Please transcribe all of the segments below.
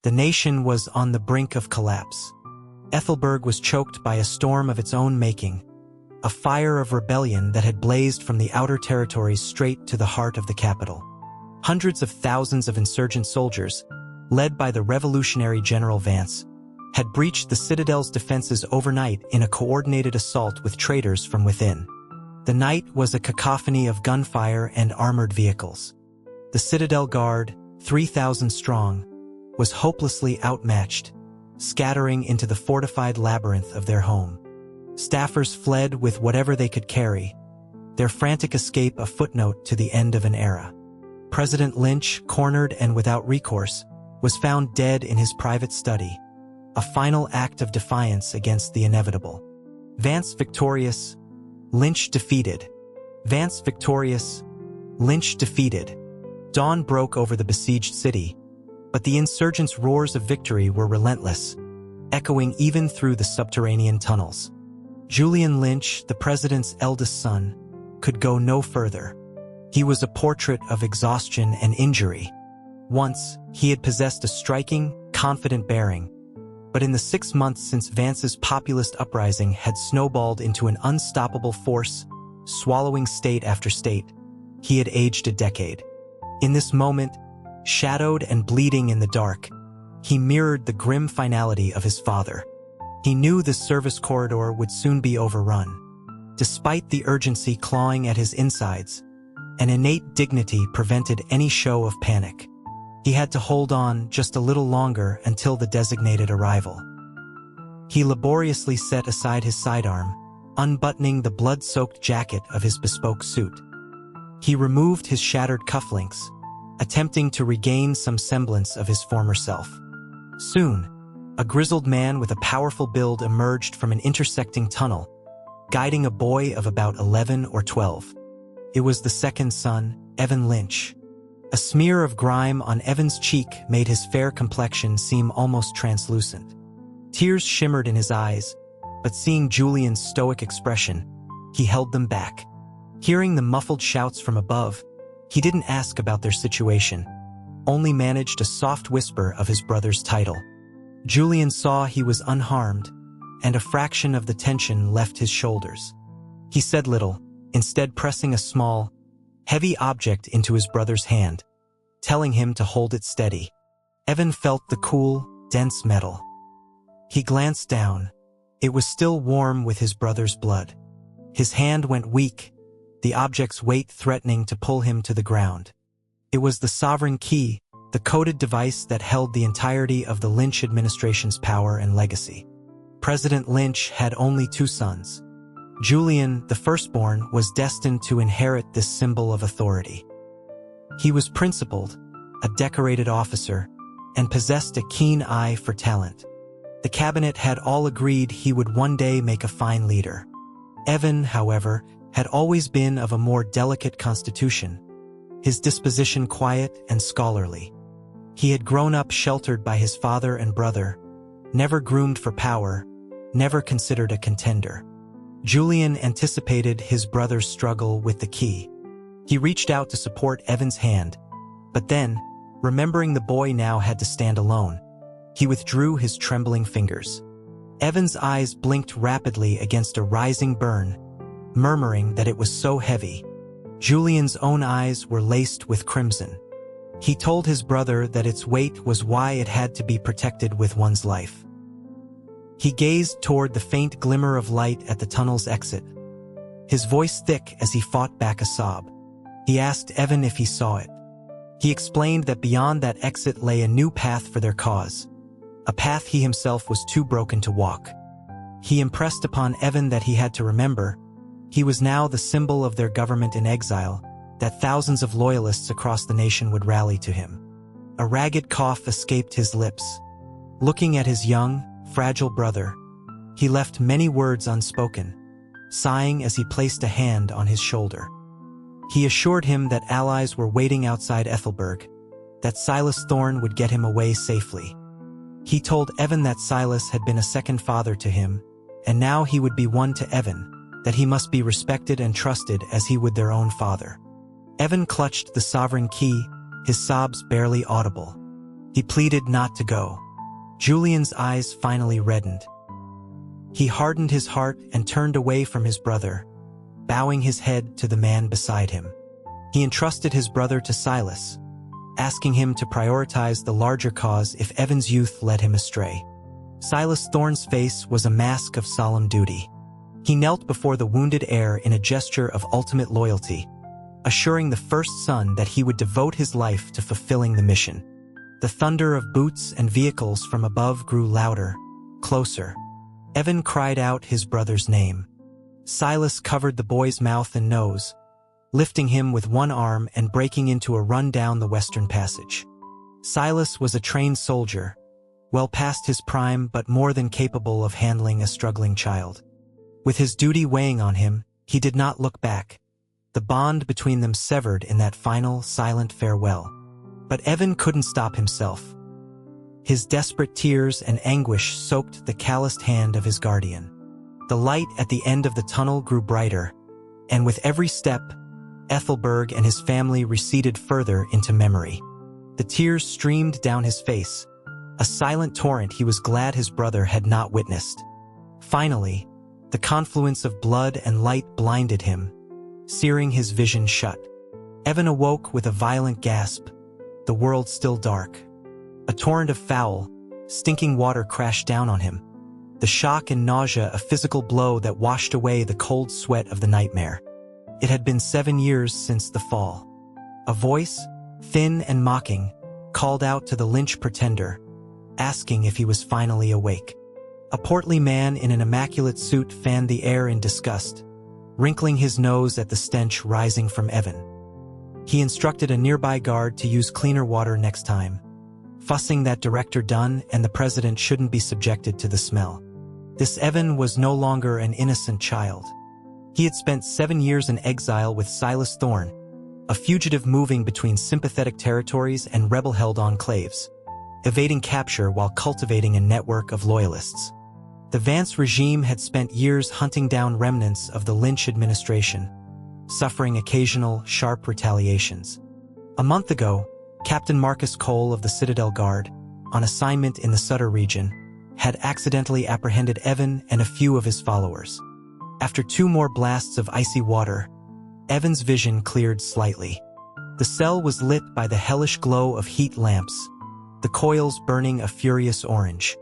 The nation was on the brink of collapse. Ethelberg was choked by a storm of its own making, a fire of rebellion that had blazed from the outer territories straight to the heart of the capital. Hundreds of thousands of insurgent soldiers, led by the revolutionary General Vance, had breached the citadel's defenses overnight in a coordinated assault with traitors from within. The night was a cacophony of gunfire and armored vehicles. The Citadel Guard, 3,000 strong, was hopelessly outmatched, scattering into the fortified labyrinth of their home. Staffers fled with whatever they could carry, their frantic escape a footnote to the end of an era. President Lynch, cornered and without recourse, was found dead in his private study, a final act of defiance against the inevitable. Vance victorious, Lynch defeated. Vance victorious, Lynch defeated. Dawn broke over the besieged city, but the insurgents' roars of victory were relentless, echoing even through the subterranean tunnels. Julian Lynch, the president's eldest son, could go no further. He was a portrait of exhaustion and injury. Once, he had possessed a striking, confident bearing, but in the 6 months since Vance's populist uprising had snowballed into an unstoppable force, swallowing state after state, he had aged a decade. In this moment, shadowed and bleeding in the dark, he mirrored the grim finality of his father. He knew the service corridor would soon be overrun. Despite the urgency clawing at his insides, an innate dignity prevented any show of panic. He had to hold on just a little longer until the designated arrival. He laboriously set aside his sidearm, unbuttoning the blood-soaked jacket of his bespoke suit. He removed his shattered cufflinks, attempting to regain some semblance of his former self. Soon, a grizzled man with a powerful build emerged from an intersecting tunnel, guiding a boy of about 11 or 12. It was the second son, Evan Lynch. A smear of grime on Evan's cheek made his fair complexion seem almost translucent. Tears shimmered in his eyes, but seeing Julian's stoic expression, he held them back. Hearing the muffled shouts from above, he didn't ask about their situation, only managed a soft whisper of his brother's title. Julian saw he was unharmed, and a fraction of the tension left his shoulders. He said little, instead pressing a small, heavy object into his brother's hand, telling him to hold it steady. Evan felt the cool, dense metal. He glanced down. It was still warm with his brother's blood. His hand went weak, the object's weight threatening to pull him to the ground. It was the sovereign key, the coded device that held the entirety of the Lynch administration's power and legacy. President Lynch had only 2 sons. Julian, the firstborn, was destined to inherit this symbol of authority. He was principled, a decorated officer, and possessed a keen eye for talent. The cabinet had all agreed he would one day make a fine leader. Evan, however, had always been of a more delicate constitution, his disposition quiet and scholarly. He had grown up sheltered by his father and brother, never groomed for power, never considered a contender. Julian anticipated his brother's struggle with the key. He reached out to support Evan's hand, but then, remembering the boy now had to stand alone, he withdrew his trembling fingers. Evan's eyes blinked rapidly against a rising burn, murmuring that it was so heavy. Julian's own eyes were laced with crimson. He told his brother that its weight was why it had to be protected with one's life. He gazed toward the faint glimmer of light at the tunnel's exit, his voice thick as he fought back a sob. He asked Evan if he saw it. He explained that beyond that exit lay a new path for their cause, a path he himself was too broken to walk. He impressed upon Evan that he had to remember, he was now the symbol of their government in exile, that thousands of loyalists across the nation would rally to him. A ragged cough escaped his lips. Looking at his young, fragile brother, he left many words unspoken, sighing as he placed a hand on his shoulder. He assured him that allies were waiting outside Ethelberg, that Silas Thorne would get him away safely. He told Evan that Silas had been a second father to him, and now he would be one to Evan, that he must be respected and trusted as he would their own father. Evan clutched the sovereign key, his sobs barely audible. He pleaded not to go. Julian's eyes finally reddened. He hardened his heart and turned away from his brother, bowing his head to the man beside him. He entrusted his brother to Silas, asking him to prioritize the larger cause if Evan's youth led him astray. Silas Thorne's face was a mask of solemn duty. He knelt before the wounded heir in a gesture of ultimate loyalty, assuring the first son that he would devote his life to fulfilling the mission. The thunder of boots and vehicles from above grew louder, closer. Evan cried out his brother's name. Silas covered the boy's mouth and nose, lifting him with one arm and breaking into a run down the western passage. Silas was a trained soldier, well past his prime but more than capable of handling a struggling child. With his duty weighing on him, he did not look back. The bond between them severed in that final, silent farewell. But Evan couldn't stop himself. His desperate tears and anguish soaked the calloused hand of his guardian. The light at the end of the tunnel grew brighter, and with every step, Ethelberg and his family receded further into memory. The tears streamed down his face, a silent torrent he was glad his brother had not witnessed. Finally, the confluence of blood and light blinded him, searing his vision shut. Evan awoke with a violent gasp, the world still dark. A torrent of foul, stinking water crashed down on him, the shock and nausea a physical blow that washed away the cold sweat of the nightmare. It had been 7 years since the fall. A voice, thin and mocking, called out to the lynch pretender, asking if he was finally awake. A portly man in an immaculate suit fanned the air in disgust, wrinkling his nose at the stench rising from Evan. He instructed a nearby guard to use cleaner water next time, fussing that Director Dunn and the president shouldn't be subjected to the smell. This Evan was no longer an innocent child. He had spent 7 years in exile with Silas Thorne, a fugitive moving between sympathetic territories and rebel-held enclaves, evading capture while cultivating a network of loyalists. The Vance regime had spent years hunting down remnants of the Lynch administration, suffering occasional, sharp retaliations. A month ago, Captain Marcus Cole of the Citadel Guard, on assignment in the Sutter region, had accidentally apprehended Evan and a few of his followers. After 2 more blasts of icy water, Evan's vision cleared slightly. The cell was lit by the hellish glow of heat lamps, the coils burning a furious orange.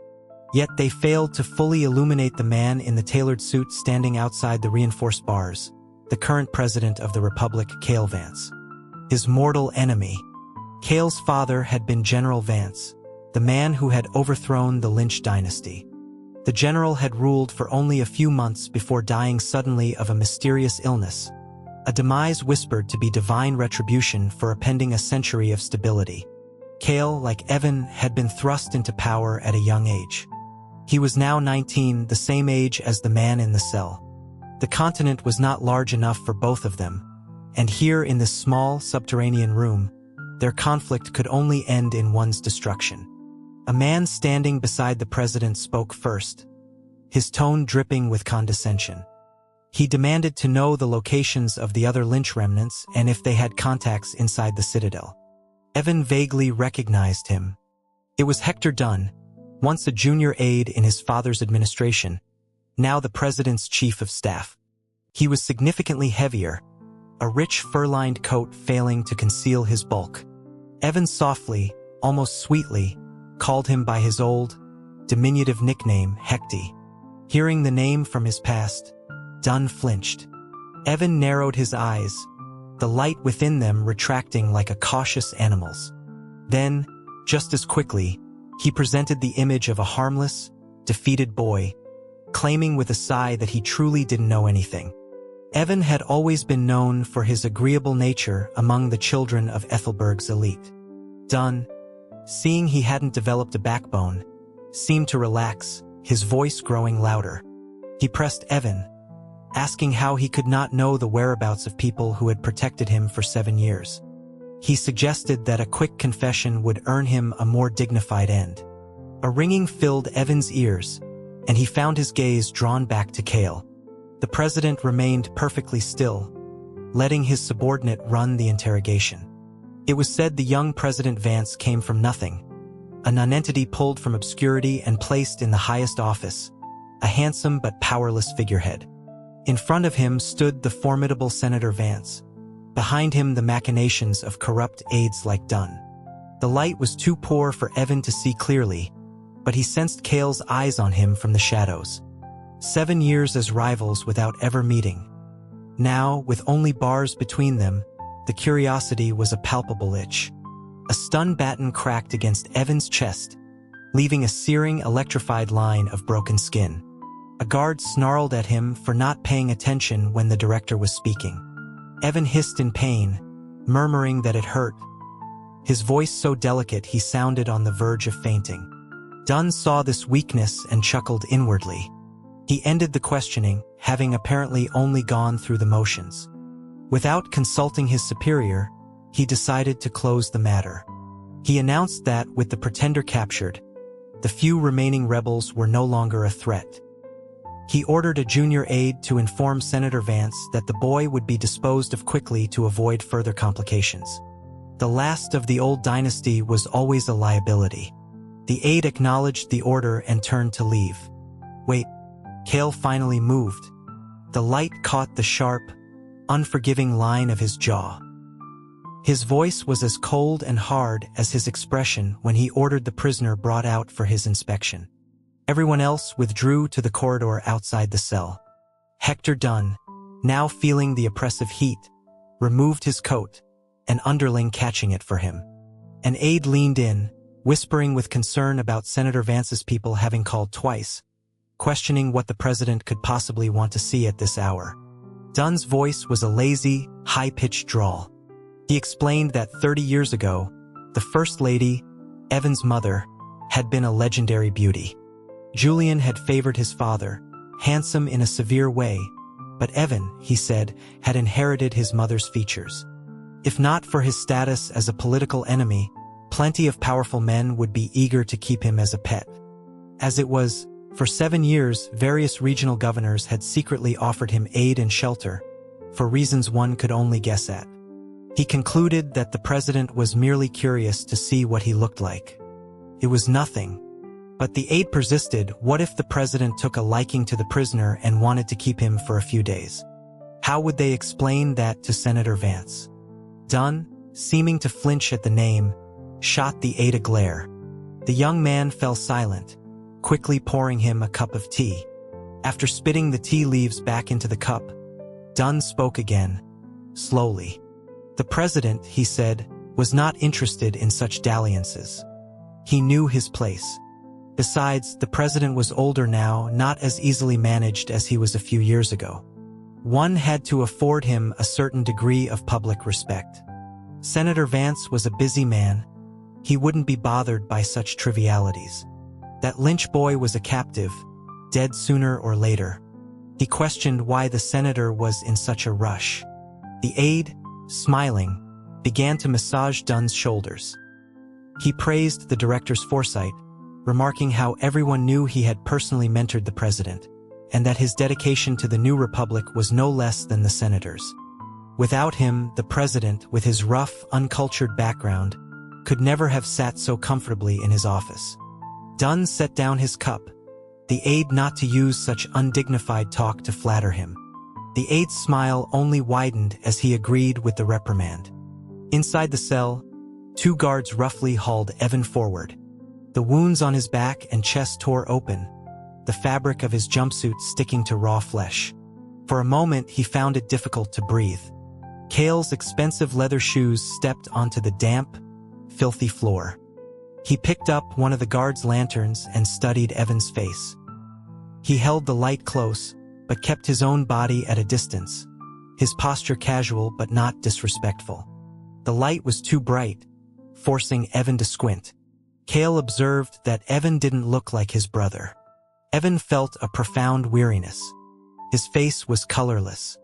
Yet they failed to fully illuminate the man in the tailored suit standing outside the reinforced bars, the current president of the Republic, Cale Vance. His mortal enemy. Cale's father had been General Vance, the man who had overthrown the Lynch dynasty. The general had ruled for only a few months before dying suddenly of a mysterious illness, a demise whispered to be divine retribution for appending a century of stability. Cale, like Evan, had been thrust into power at a young age. He was now 19, the same age as the man in the cell. The continent was not large enough for both of them, and here in this small, subterranean room, their conflict could only end in one's destruction. A man standing beside the president spoke first, his tone dripping with condescension. He demanded to know the locations of the other Lynch remnants and if they had contacts inside the Citadel. Evan vaguely recognized him. It was Hector Dunn, once a junior aide in his father's administration, now the president's chief of staff. He was significantly heavier, a rich fur-lined coat failing to conceal his bulk. Evan softly, almost sweetly, called him by his old, diminutive nickname, Hecty. Hearing the name from his past, Dunn flinched. Evan narrowed his eyes, the light within them retracting like a cautious animal's. Then, just as quickly, he presented the image of a harmless, defeated boy, claiming with a sigh that he truly didn't know anything. Evan had always been known for his agreeable nature among the children of Ethelberg's elite. Dunn, seeing he hadn't developed a backbone, seemed to relax, his voice growing louder. He pressed Evan, asking how he could not know the whereabouts of people who had protected him for 7 years. He suggested that a quick confession would earn him a more dignified end. A ringing filled Evan's ears, and he found his gaze drawn back to Cale. The president remained perfectly still, letting his subordinate run the interrogation. It was said the young President Vance came from nothing, a nonentity pulled from obscurity and placed in the highest office, a handsome but powerless figurehead. In front of him stood the formidable Senator Vance. Behind him the machinations of corrupt aides like Dunn. The light was too poor for Evan to see clearly, but he sensed Cale's eyes on him from the shadows. 7 years as rivals without ever meeting. Now, with only bars between them, the curiosity was a palpable itch. A stun baton cracked against Evan's chest, leaving a searing, electrified line of broken skin. A guard snarled at him for not paying attention when the director was speaking. Evan hissed in pain, murmuring that it hurt. His voice so delicate he sounded on the verge of fainting. Dunn saw this weakness and chuckled inwardly. He ended the questioning, having apparently only gone through the motions. Without consulting his superior, he decided to close the matter. He announced that, with the pretender captured, the few remaining rebels were no longer a threat. He ordered a junior aide to inform Senator Vance that the boy would be disposed of quickly to avoid further complications. The last of the old dynasty was always a liability. The aide acknowledged the order and turned to leave. Wait, Cale finally moved. The light caught the sharp, unforgiving line of his jaw. His voice was as cold and hard as his expression when he ordered the prisoner brought out for his inspection. Everyone else withdrew to the corridor outside the cell. Hector Dunn, now feeling the oppressive heat, removed his coat, an underling catching it for him. An aide leaned in, whispering with concern about Senator Vance's people having called twice, questioning what the president could possibly want to see at this hour. Dunn's voice was a lazy, high-pitched drawl. He explained that 30 years ago, the First Lady, Evan's mother, had been a legendary beauty. Julian had favored his father, handsome in a severe way, but Evan, he said, had inherited his mother's features. If not for his status as a political enemy, plenty of powerful men would be eager to keep him as a pet. As it was, for 7 years, various regional governors had secretly offered him aid and shelter, for reasons one could only guess at. He concluded that the president was merely curious to see what he looked like. It was nothing. But the aide persisted. What if the president took a liking to the prisoner and wanted to keep him for a few days? How would they explain that to Senator Vance? Dunn, seeming to flinch at the name, shot the aide a glare. The young man fell silent, quickly pouring him a cup of tea. After spitting the tea leaves back into the cup, Dunn spoke again, slowly. The president, he said, was not interested in such dalliances. He knew his place. Besides, the president was older now, not as easily managed as he was a few years ago. One had to afford him a certain degree of public respect. Senator Vance was a busy man. He wouldn't be bothered by such trivialities. That Lynch boy was a captive, dead sooner or later. He questioned why the senator was in such a rush. The aide, smiling, began to massage Dunn's shoulders. He praised the director's foresight, remarking how everyone knew he had personally mentored the president, and that his dedication to the new republic was no less than the senator's. Without him, the president, with his rough, uncultured background, could never have sat so comfortably in his office. Dunn set down his cup, the aide not to use such undignified talk to flatter him. The aide's smile only widened as he agreed with the reprimand. Inside the cell, 2 guards roughly hauled Evan forward. The wounds on his back and chest tore open, the fabric of his jumpsuit sticking to raw flesh. For a moment, he found it difficult to breathe. Cale's expensive leather shoes stepped onto the damp, filthy floor. He picked up one of the guards' lanterns and studied Evan's face. He held the light close, but kept his own body at a distance, his posture casual but not disrespectful. The light was too bright, forcing Evan to squint. Cale observed that Evan didn't look like his brother. Evan felt a profound weariness. His face was colorless.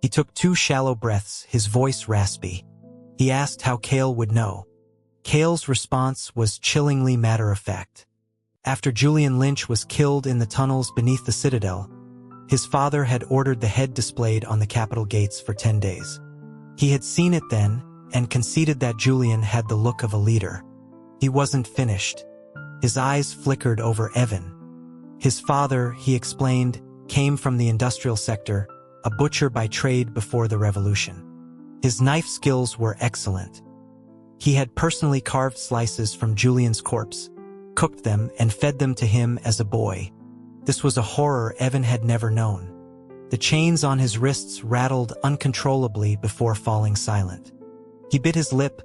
He took 2 shallow breaths, his voice raspy. He asked how Cale would know. Cale's response was chillingly matter-of-fact. After Julian Lynch was killed in the tunnels beneath the Citadel, his father had ordered the head displayed on the Capitol gates for 10 days. He had seen it then, and conceded that Julian had the look of a leader. He wasn't finished. His eyes flickered over Evan. His father, he explained, came from the industrial sector, a butcher by trade before the revolution. His knife skills were excellent. He had personally carved slices from Julian's corpse, cooked them, and fed them to him as a boy. This was a horror Evan had never known. The chains on his wrists rattled uncontrollably before falling silent. He bit his lip,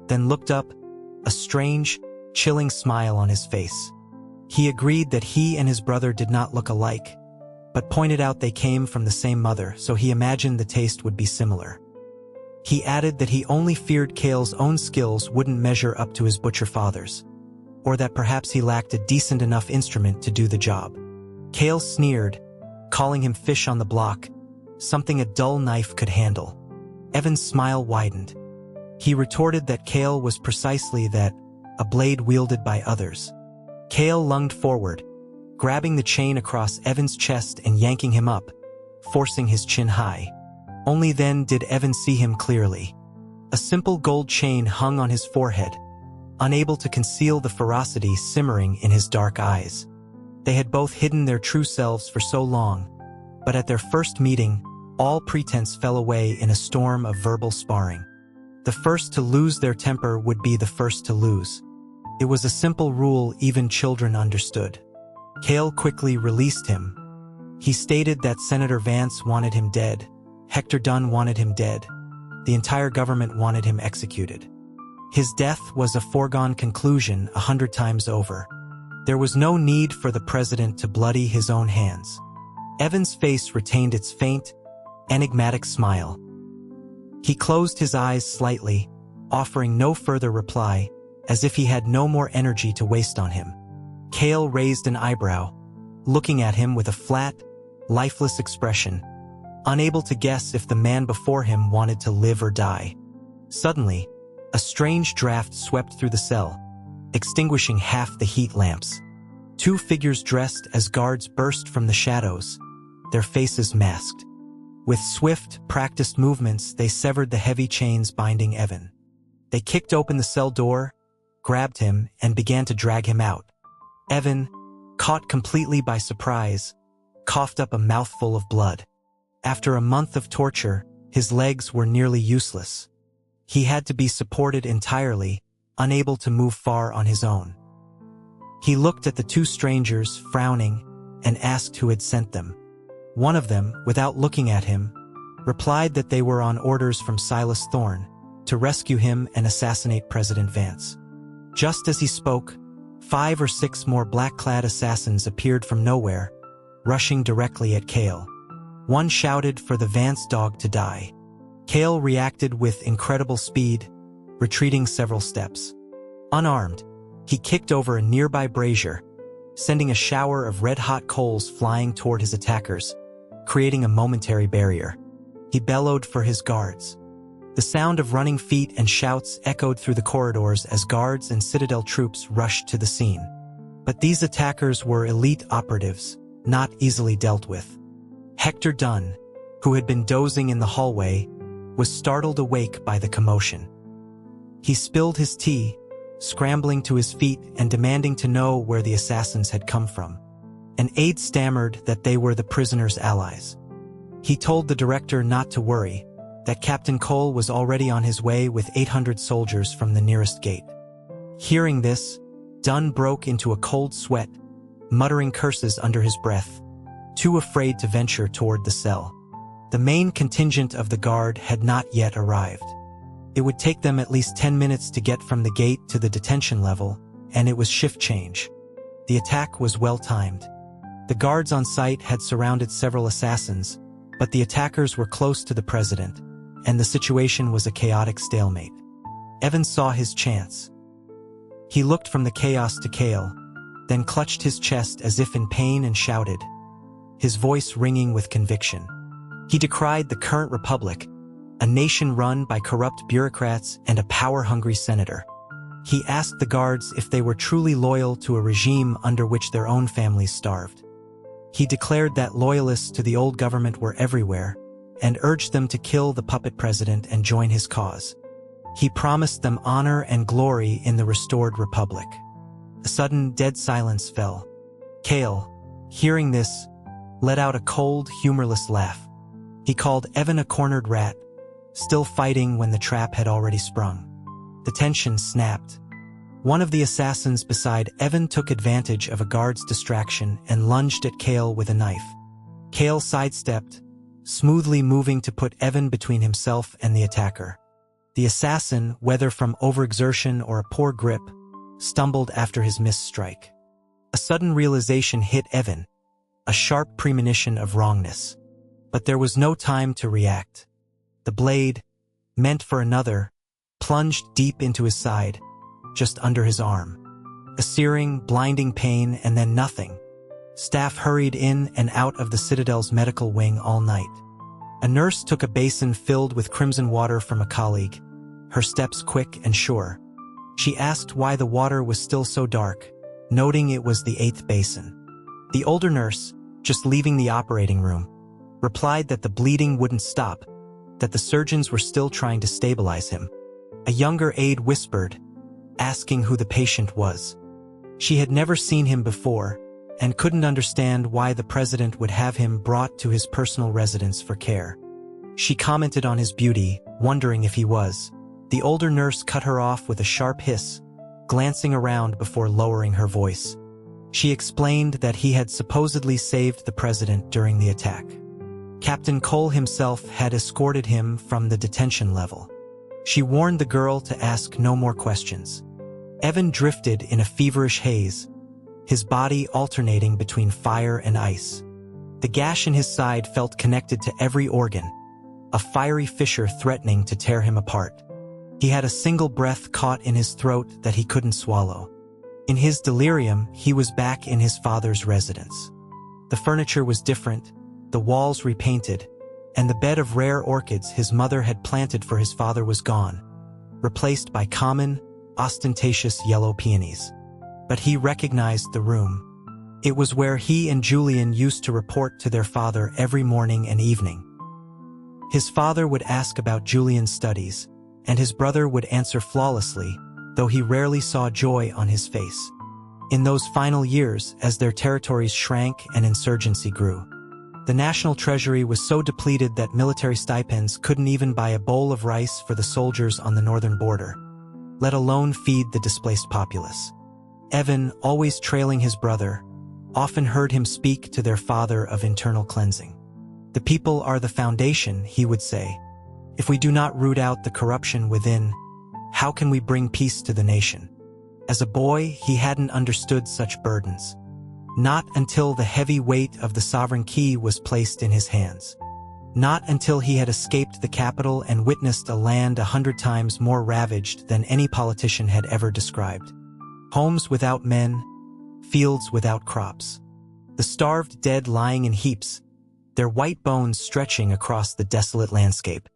then looked up, a strange, chilling smile on his face. He agreed that he and his brother did not look alike, but pointed out they came from the same mother, so he imagined the taste would be similar. He added that he only feared Cale's own skills wouldn't measure up to his butcher father's, or that perhaps he lacked a decent enough instrument to do the job. Cale sneered, calling him fish on the block, something a dull knife could handle. Evan's smile widened. He retorted that Cale was precisely that, a blade wielded by others. Cale lunged forward, grabbing the chain across Evan's chest and yanking him up, forcing his chin high. Only then did Evan see him clearly. A simple gold chain hung on his forehead, unable to conceal the ferocity simmering in his dark eyes. They had both hidden their true selves for so long, but at their first meeting, all pretense fell away in a storm of verbal sparring. The first to lose their temper would be the first to lose. It was a simple rule even children understood. Cale quickly released him. He stated that Senator Vance wanted him dead, Hector Dunn wanted him dead, the entire government wanted him executed. His death was a foregone conclusion 100 times over. There was no need for the president to bloody his own hands. Evan's face retained its faint, enigmatic smile. He closed his eyes slightly, offering no further reply, as if he had no more energy to waste on him. Cale raised an eyebrow, looking at him with a flat, lifeless expression, unable to guess if the man before him wanted to live or die. Suddenly, a strange draft swept through the cell, extinguishing half the heat lamps. Two figures dressed as guards burst from the shadows, their faces masked. With swift, practiced movements, they severed the heavy chains binding Evan. They kicked open the cell door, grabbed him, and began to drag him out. Evan, caught completely by surprise, coughed up a mouthful of blood. After a month of torture, his legs were nearly useless. He had to be supported entirely, unable to move far on his own. He looked at the two strangers, frowning, and asked who had sent them. One of them, without looking at him, replied that they were on orders from Silas Thorne to rescue him and assassinate President Vance. Just as he spoke, 5 or 6 more black-clad assassins appeared from nowhere, rushing directly at Cale. One shouted for the Vance dog to die. Cale reacted with incredible speed, retreating several steps. Unarmed, he kicked over a nearby brazier, sending a shower of red-hot coals flying toward his attackers, creating a momentary barrier. He bellowed for his guards. The sound of running feet and shouts echoed through the corridors as guards and Citadel troops rushed to the scene. But these attackers were elite operatives, not easily dealt with. Hector Dunn, who had been dozing in the hallway, was startled awake by the commotion. He spilled his tea, scrambling to his feet and demanding to know where the assassins had come from. An aide stammered that they were the prisoner's allies. He told the director not to worry, that Captain Cole was already on his way with 800 soldiers from the nearest gate. Hearing this, Dunn broke into a cold sweat, muttering curses under his breath, too afraid to venture toward the cell. The main contingent of the guard had not yet arrived. It would take them at least 10 minutes to get from the gate to the detention level, and it was shift change. The attack was well-timed. The guards on site had surrounded several assassins, but the attackers were close to the president, and the situation was a chaotic stalemate. Evan saw his chance. He looked from the chaos to Cale, then clutched his chest as if in pain and shouted, his voice ringing with conviction. He decried the current republic, a nation run by corrupt bureaucrats and a power-hungry senator. He asked the guards if they were truly loyal to a regime under which their own families starved. He declared that loyalists to the old government were everywhere, and urged them to kill the puppet president and join his cause. He promised them honor and glory in the restored republic. A sudden, dead silence fell. Cale, hearing this, let out a cold, humorless laugh. He called Evan a cornered rat, still fighting when the trap had already sprung. The tension snapped. One of the assassins beside Evan took advantage of a guard's distraction and lunged at Cale with a knife. Cale sidestepped, smoothly moving to put Evan between himself and the attacker. The assassin, whether from overexertion or a poor grip, stumbled after his missed strike. A sudden realization hit Evan, a sharp premonition of wrongness. But there was no time to react. The blade, meant for another, plunged deep into his side, just under his arm. A searing, blinding pain, and then nothing. Staff hurried in and out of the Citadel's medical wing all night. A nurse took a basin filled with crimson water from a colleague, her steps quick and sure. She asked why the water was still so dark, noting it was the 8th basin. The older nurse, just leaving the operating room, replied that the bleeding wouldn't stop, that the surgeons were still trying to stabilize him. A younger aide whispered, asking who the patient was. She had never seen him before and couldn't understand why the president would have him brought to his personal residence for care. She commented on his beauty, wondering if he was. The older nurse cut her off with a sharp hiss, glancing around before lowering her voice. She explained that he had supposedly saved the president during the attack. Captain Cole himself had escorted him from the detention level. She warned the girl to ask no more questions. Evan drifted in a feverish haze, his body alternating between fire and ice. The gash in his side felt connected to every organ, a fiery fissure threatening to tear him apart. He had a single breath caught in his throat that he couldn't swallow. In his delirium, he was back in his father's residence. The furniture was different, the walls repainted, and the bed of rare orchids his mother had planted for his father was gone, replaced by common, ostentatious yellow peonies. But he recognized the room. It was where he and Julian used to report to their father every morning and evening. His father would ask about Julian's studies, and his brother would answer flawlessly, though he rarely saw joy on his face. In those final years, as their territories shrank and insurgency grew, the national treasury was so depleted that military stipends couldn't even buy a bowl of rice for the soldiers on the northern border, let alone feed the displaced populace. Evan, always trailing his brother, often heard him speak to their father of internal cleansing. The people are the foundation, he would say. If we do not root out the corruption within, how can we bring peace to the nation? As a boy, he hadn't understood such burdens. Not until the heavy weight of the sovereign key was placed in his hands. Not until he had escaped the capital and witnessed a land 100 times more ravaged than any politician had ever described. Homes without men, fields without crops. The starved dead lying in heaps, their white bones stretching across the desolate landscape.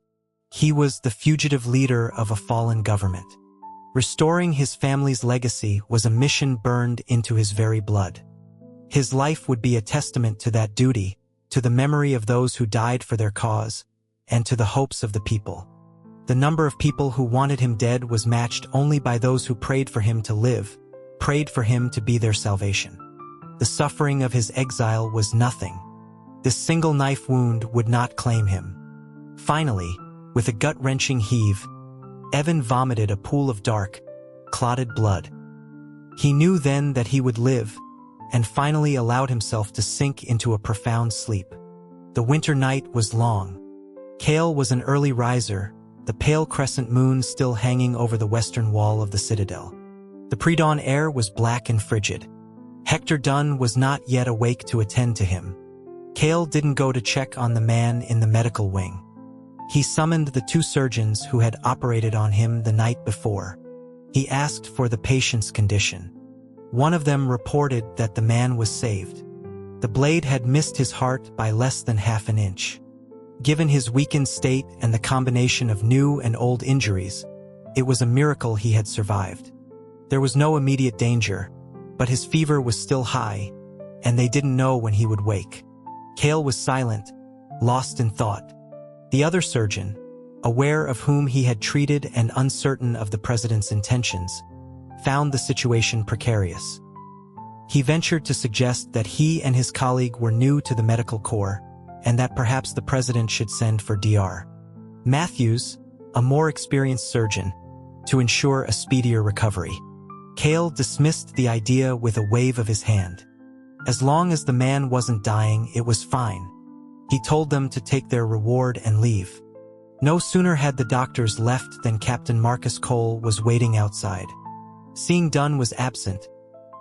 He was the fugitive leader of a fallen government. Restoring his family's legacy was a mission burned into his very blood. His life would be a testament to that duty, to the memory of those who died for their cause, and to the hopes of the people. The number of people who wanted him dead was matched only by those who prayed for him to live, prayed for him to be their salvation. The suffering of his exile was nothing. This single knife wound would not claim him. Finally, with a gut-wrenching heave, Evan vomited a pool of dark, clotted blood. He knew then that he would live, and finally allowed himself to sink into a profound sleep. The winter night was long. Cale was an early riser, the pale crescent moon still hanging over the western wall of the citadel. The pre-dawn air was black and frigid. Hector Dunn was not yet awake to attend to him. Cale didn't go to check on the man in the medical wing. He summoned the 2 surgeons who had operated on him the night before. He asked for the patient's condition. One of them reported that the man was saved. The blade had missed his heart by less than half an inch. Given his weakened state and the combination of new and old injuries, it was a miracle he had survived. There was no immediate danger, but his fever was still high, and they didn't know when he would wake. Cale was silent, lost in thought. The other surgeon, aware of whom he had treated and uncertain of the president's intentions, found the situation precarious. He ventured to suggest that he and his colleague were new to the medical corps, and that perhaps the president should send for Dr. Matthews, a more experienced surgeon, to ensure a speedier recovery. Cale dismissed the idea with a wave of his hand. As long as the man wasn't dying, it was fine. He told them to take their reward and leave. No sooner had the doctors left than Captain Marcus Cole was waiting outside. Seeing Dunn was absent,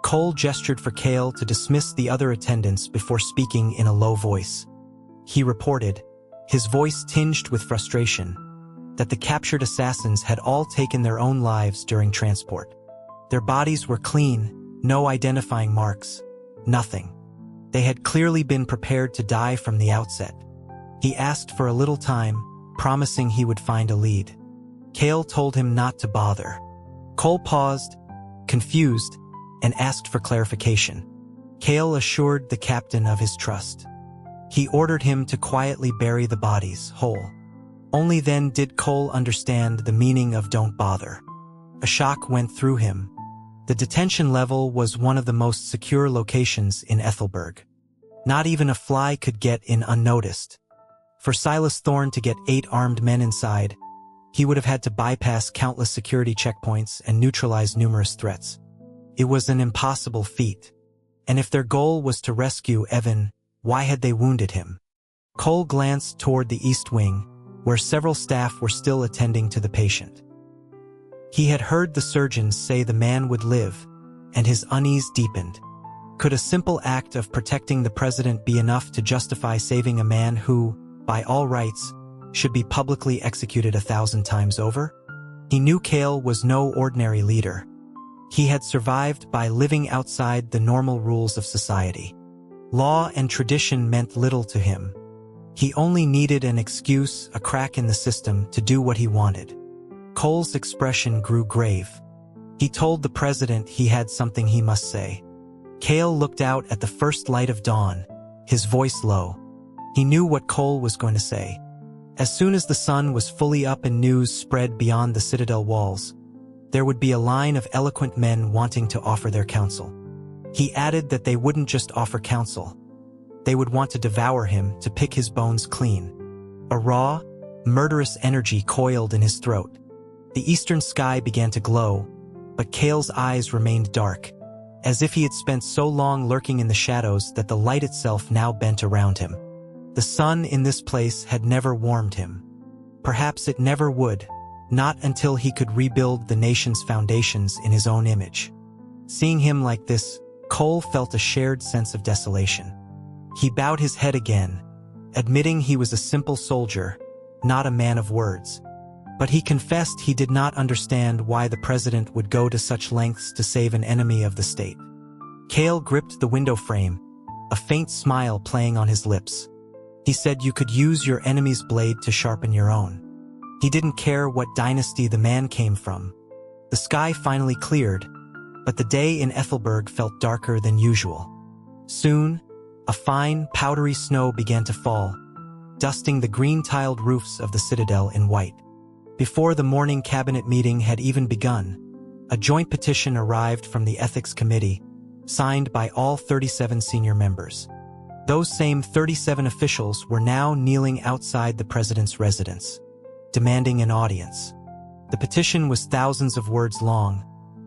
Cole gestured for Cale to dismiss the other attendants before speaking in a low voice. He reported, his voice tinged with frustration, that the captured assassins had all taken their own lives during transport. Their bodies were clean, no identifying marks, nothing. They had clearly been prepared to die from the outset. He asked for a little time, promising he would find a lead. Cale told him not to bother. Cole paused, confused, and asked for clarification. Cale assured the captain of his trust. He ordered him to quietly bury the bodies whole. Only then did Cole understand the meaning of "don't bother." A shock went through him. The detention level was one of the most secure locations in Ethelberg. Not even a fly could get in unnoticed. For Silas Thorne to get 8 armed men inside, he would have had to bypass countless security checkpoints and neutralize numerous threats. It was an impossible feat. And if their goal was to rescue Evan, why had they wounded him? Cole glanced toward the east wing, where several staff were still attending to the patient. He had heard the surgeons say the man would live, and his unease deepened. Could a simple act of protecting the president be enough to justify saving a man who, by all rights, should be publicly executed 1,000 times over? He knew Cale was no ordinary leader. He had survived by living outside the normal rules of society. Law and tradition meant little to him. He only needed an excuse, a crack in the system, to do what he wanted. Cole's expression grew grave. He told the president he had something he must say. Cale looked out at the first light of dawn, his voice low. He knew what Cole was going to say. As soon as the sun was fully up and news spread beyond the citadel walls, there would be a line of eloquent men wanting to offer their counsel. He added that they wouldn't just offer counsel. They would want to devour him, to pick his bones clean. A raw, murderous energy coiled in his throat. The eastern sky began to glow, but Cale's eyes remained dark, as if he had spent so long lurking in the shadows that the light itself now bent around him. The sun in this place had never warmed him. Perhaps it never would, not until he could rebuild the nation's foundations in his own image. Seeing him like this, Cole felt a shared sense of desolation. He bowed his head again, admitting he was a simple soldier, not a man of words. But he confessed he did not understand why the president would go to such lengths to save an enemy of the state. Cale gripped the window frame, a faint smile playing on his lips. He said you could use your enemy's blade to sharpen your own. He didn't care what dynasty the man came from. The sky finally cleared, but the day in Ethelberg felt darker than usual. Soon, a fine, powdery snow began to fall, dusting the green-tiled roofs of the citadel in white. Before the morning cabinet meeting had even begun, a joint petition arrived from the Ethics Committee, signed by all 37 senior members. Those same 37 officials were now kneeling outside the president's residence, demanding an audience. The petition was thousands of words long,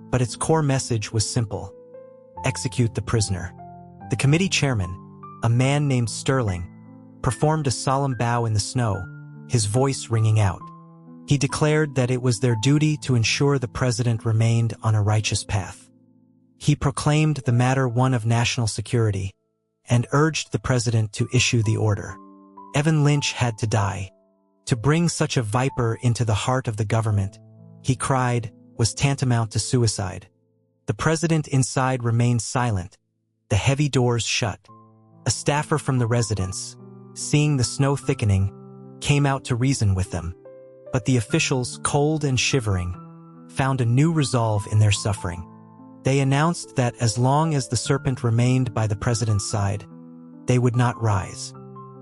but its core message was simple: execute the prisoner. The committee chairman, a man named Sterling, performed a solemn bow in the snow, his voice ringing out. He declared that it was their duty to ensure the president remained on a righteous path. He proclaimed the matter one of national security and urged the president to issue the order. Evan Lynch had to die. To bring such a viper into the heart of the government, he cried, was tantamount to suicide. The president inside remained silent, the heavy doors shut. A staffer from the residence, seeing the snow thickening, came out to reason with them. But the officials, cold and shivering, found a new resolve in their suffering. They announced that as long as the serpent remained by the president's side, they would not rise.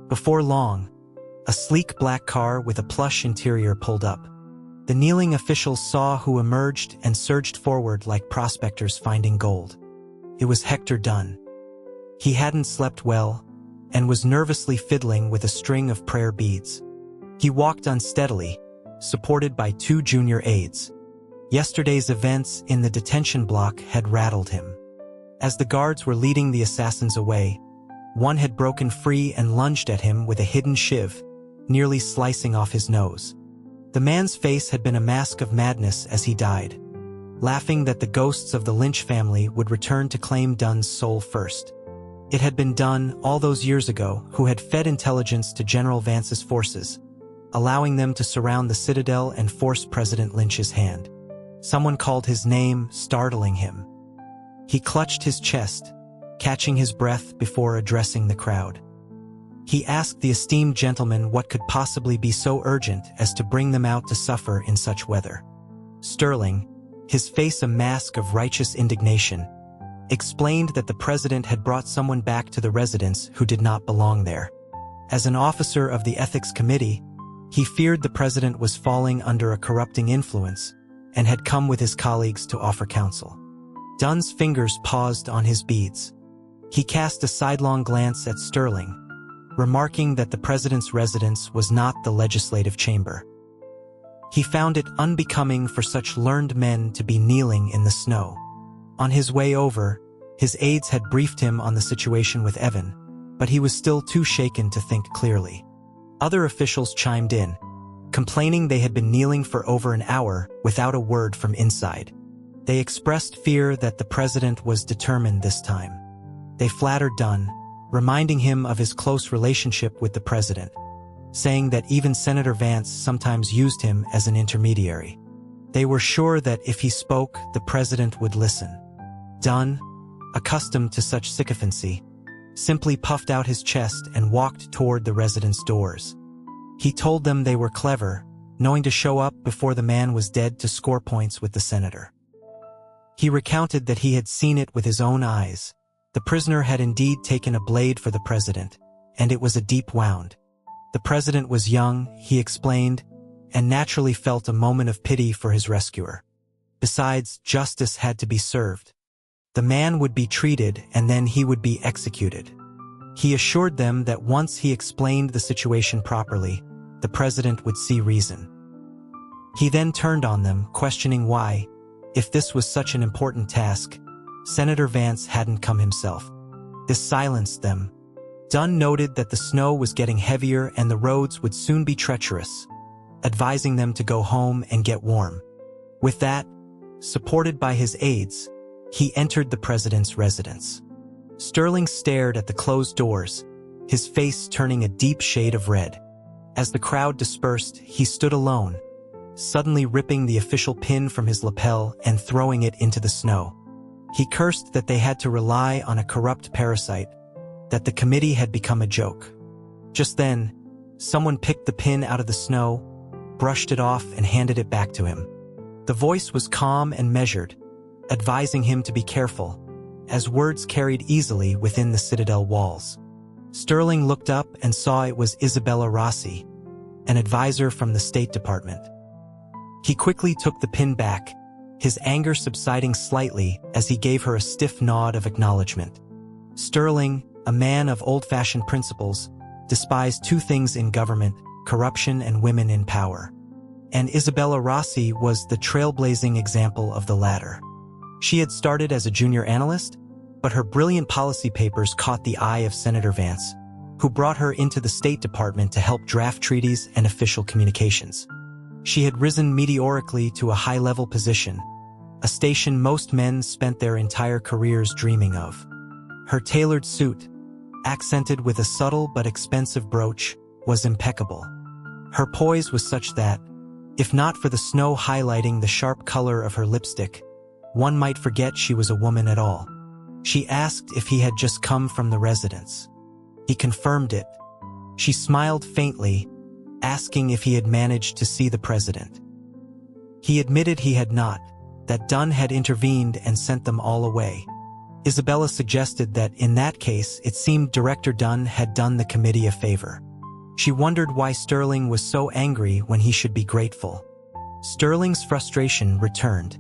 Before long, a sleek black car with a plush interior pulled up. The kneeling officials saw who emerged and surged forward like prospectors finding gold. It was Hector Dunn. He hadn't slept well and was nervously fiddling with a string of prayer beads. He walked unsteadily, supported by 2 junior aides. Yesterday's events in the detention block had rattled him. As the guards were leading the assassins away, one had broken free and lunged at him with a hidden shiv, nearly slicing off his nose. The man's face had been a mask of madness as he died, laughing that the ghosts of the Lynch family would return to claim Dunn's soul first. It had been Dunn, all those years ago, who had fed intelligence to General Vance's forces, allowing them to surround the citadel and force President Lynch's hand. Someone called his name, startling him. He clutched his chest, catching his breath before addressing the crowd. He asked the esteemed gentleman what could possibly be so urgent as to bring them out to suffer in such weather. Sterling, his face a mask of righteous indignation, explained that the president had brought someone back to the residence who did not belong there. As an officer of the ethics committee, he feared the president was falling under a corrupting influence and had come with his colleagues to offer counsel. Dunn's fingers paused on his beads. He cast a sidelong glance at Sterling, remarking that the president's residence was not the legislative chamber. He found it unbecoming for such learned men to be kneeling in the snow. On his way over, his aides had briefed him on the situation with Evan, but he was still too shaken to think clearly. Other officials chimed in, complaining they had been kneeling for over an hour without a word from inside. They expressed fear that the president was determined this time. They flattered Dunn, reminding him of his close relationship with the president, saying that even Senator Vance sometimes used him as an intermediary. They were sure that if he spoke, the president would listen. Dunn, accustomed to such sycophancy, simply puffed out his chest and walked toward the residence doors. He told them they were clever, knowing to show up before the man was dead to score points with the senator. He recounted that he had seen it with his own eyes. The prisoner had indeed taken a blade for the president, and it was a deep wound. The president was young, he explained, and naturally felt a moment of pity for his rescuer. Besides, justice had to be served. The man would be treated and then he would be executed. He assured them that once he explained the situation properly, the president would see reason. He then turned on them, questioning why, if this was such an important task, Senator Vance hadn't come himself. This silenced them. Dunn noted that the snow was getting heavier and the roads would soon be treacherous, advising them to go home and get warm. With that, supported by his aides, he entered the president's residence. Sterling stared at the closed doors, his face turning a deep shade of red. As the crowd dispersed, he stood alone, suddenly ripping the official pin from his lapel and throwing it into the snow. He cursed that they had to rely on a corrupt parasite, that the committee had become a joke. Just then, someone picked the pin out of the snow, brushed it off and handed it back to him. The voice was calm and measured, advising him to be careful, as words carried easily within the citadel walls. Sterling looked up and saw it was Isabella Rossi, an advisor from the State Department. He quickly took the pin back, his anger subsiding slightly as he gave her a stiff nod of acknowledgement. Sterling, a man of old-fashioned principles, despised 2 things in government: corruption and women in power. And Isabella Rossi was the trailblazing example of the latter. She had started as a junior analyst, but her brilliant policy papers caught the eye of Senator Vance, who brought her into the State Department to help draft treaties and official communications. She had risen meteorically to a high-level position, a station most men spent their entire careers dreaming of. Her tailored suit, accented with a subtle but expensive brooch, was impeccable. Her poise was such that, if not for the snow highlighting the sharp color of her lipstick, one might forget she was a woman at all. She asked if he had just come from the residence. He confirmed it. She smiled faintly, asking if he had managed to see the president. He admitted he had not, that Dunn had intervened and sent them all away. Isabella suggested that in that case it seemed Director Dunn had done the committee a favor. She wondered why Sterling was so angry when he should be grateful. Sterling's frustration returned.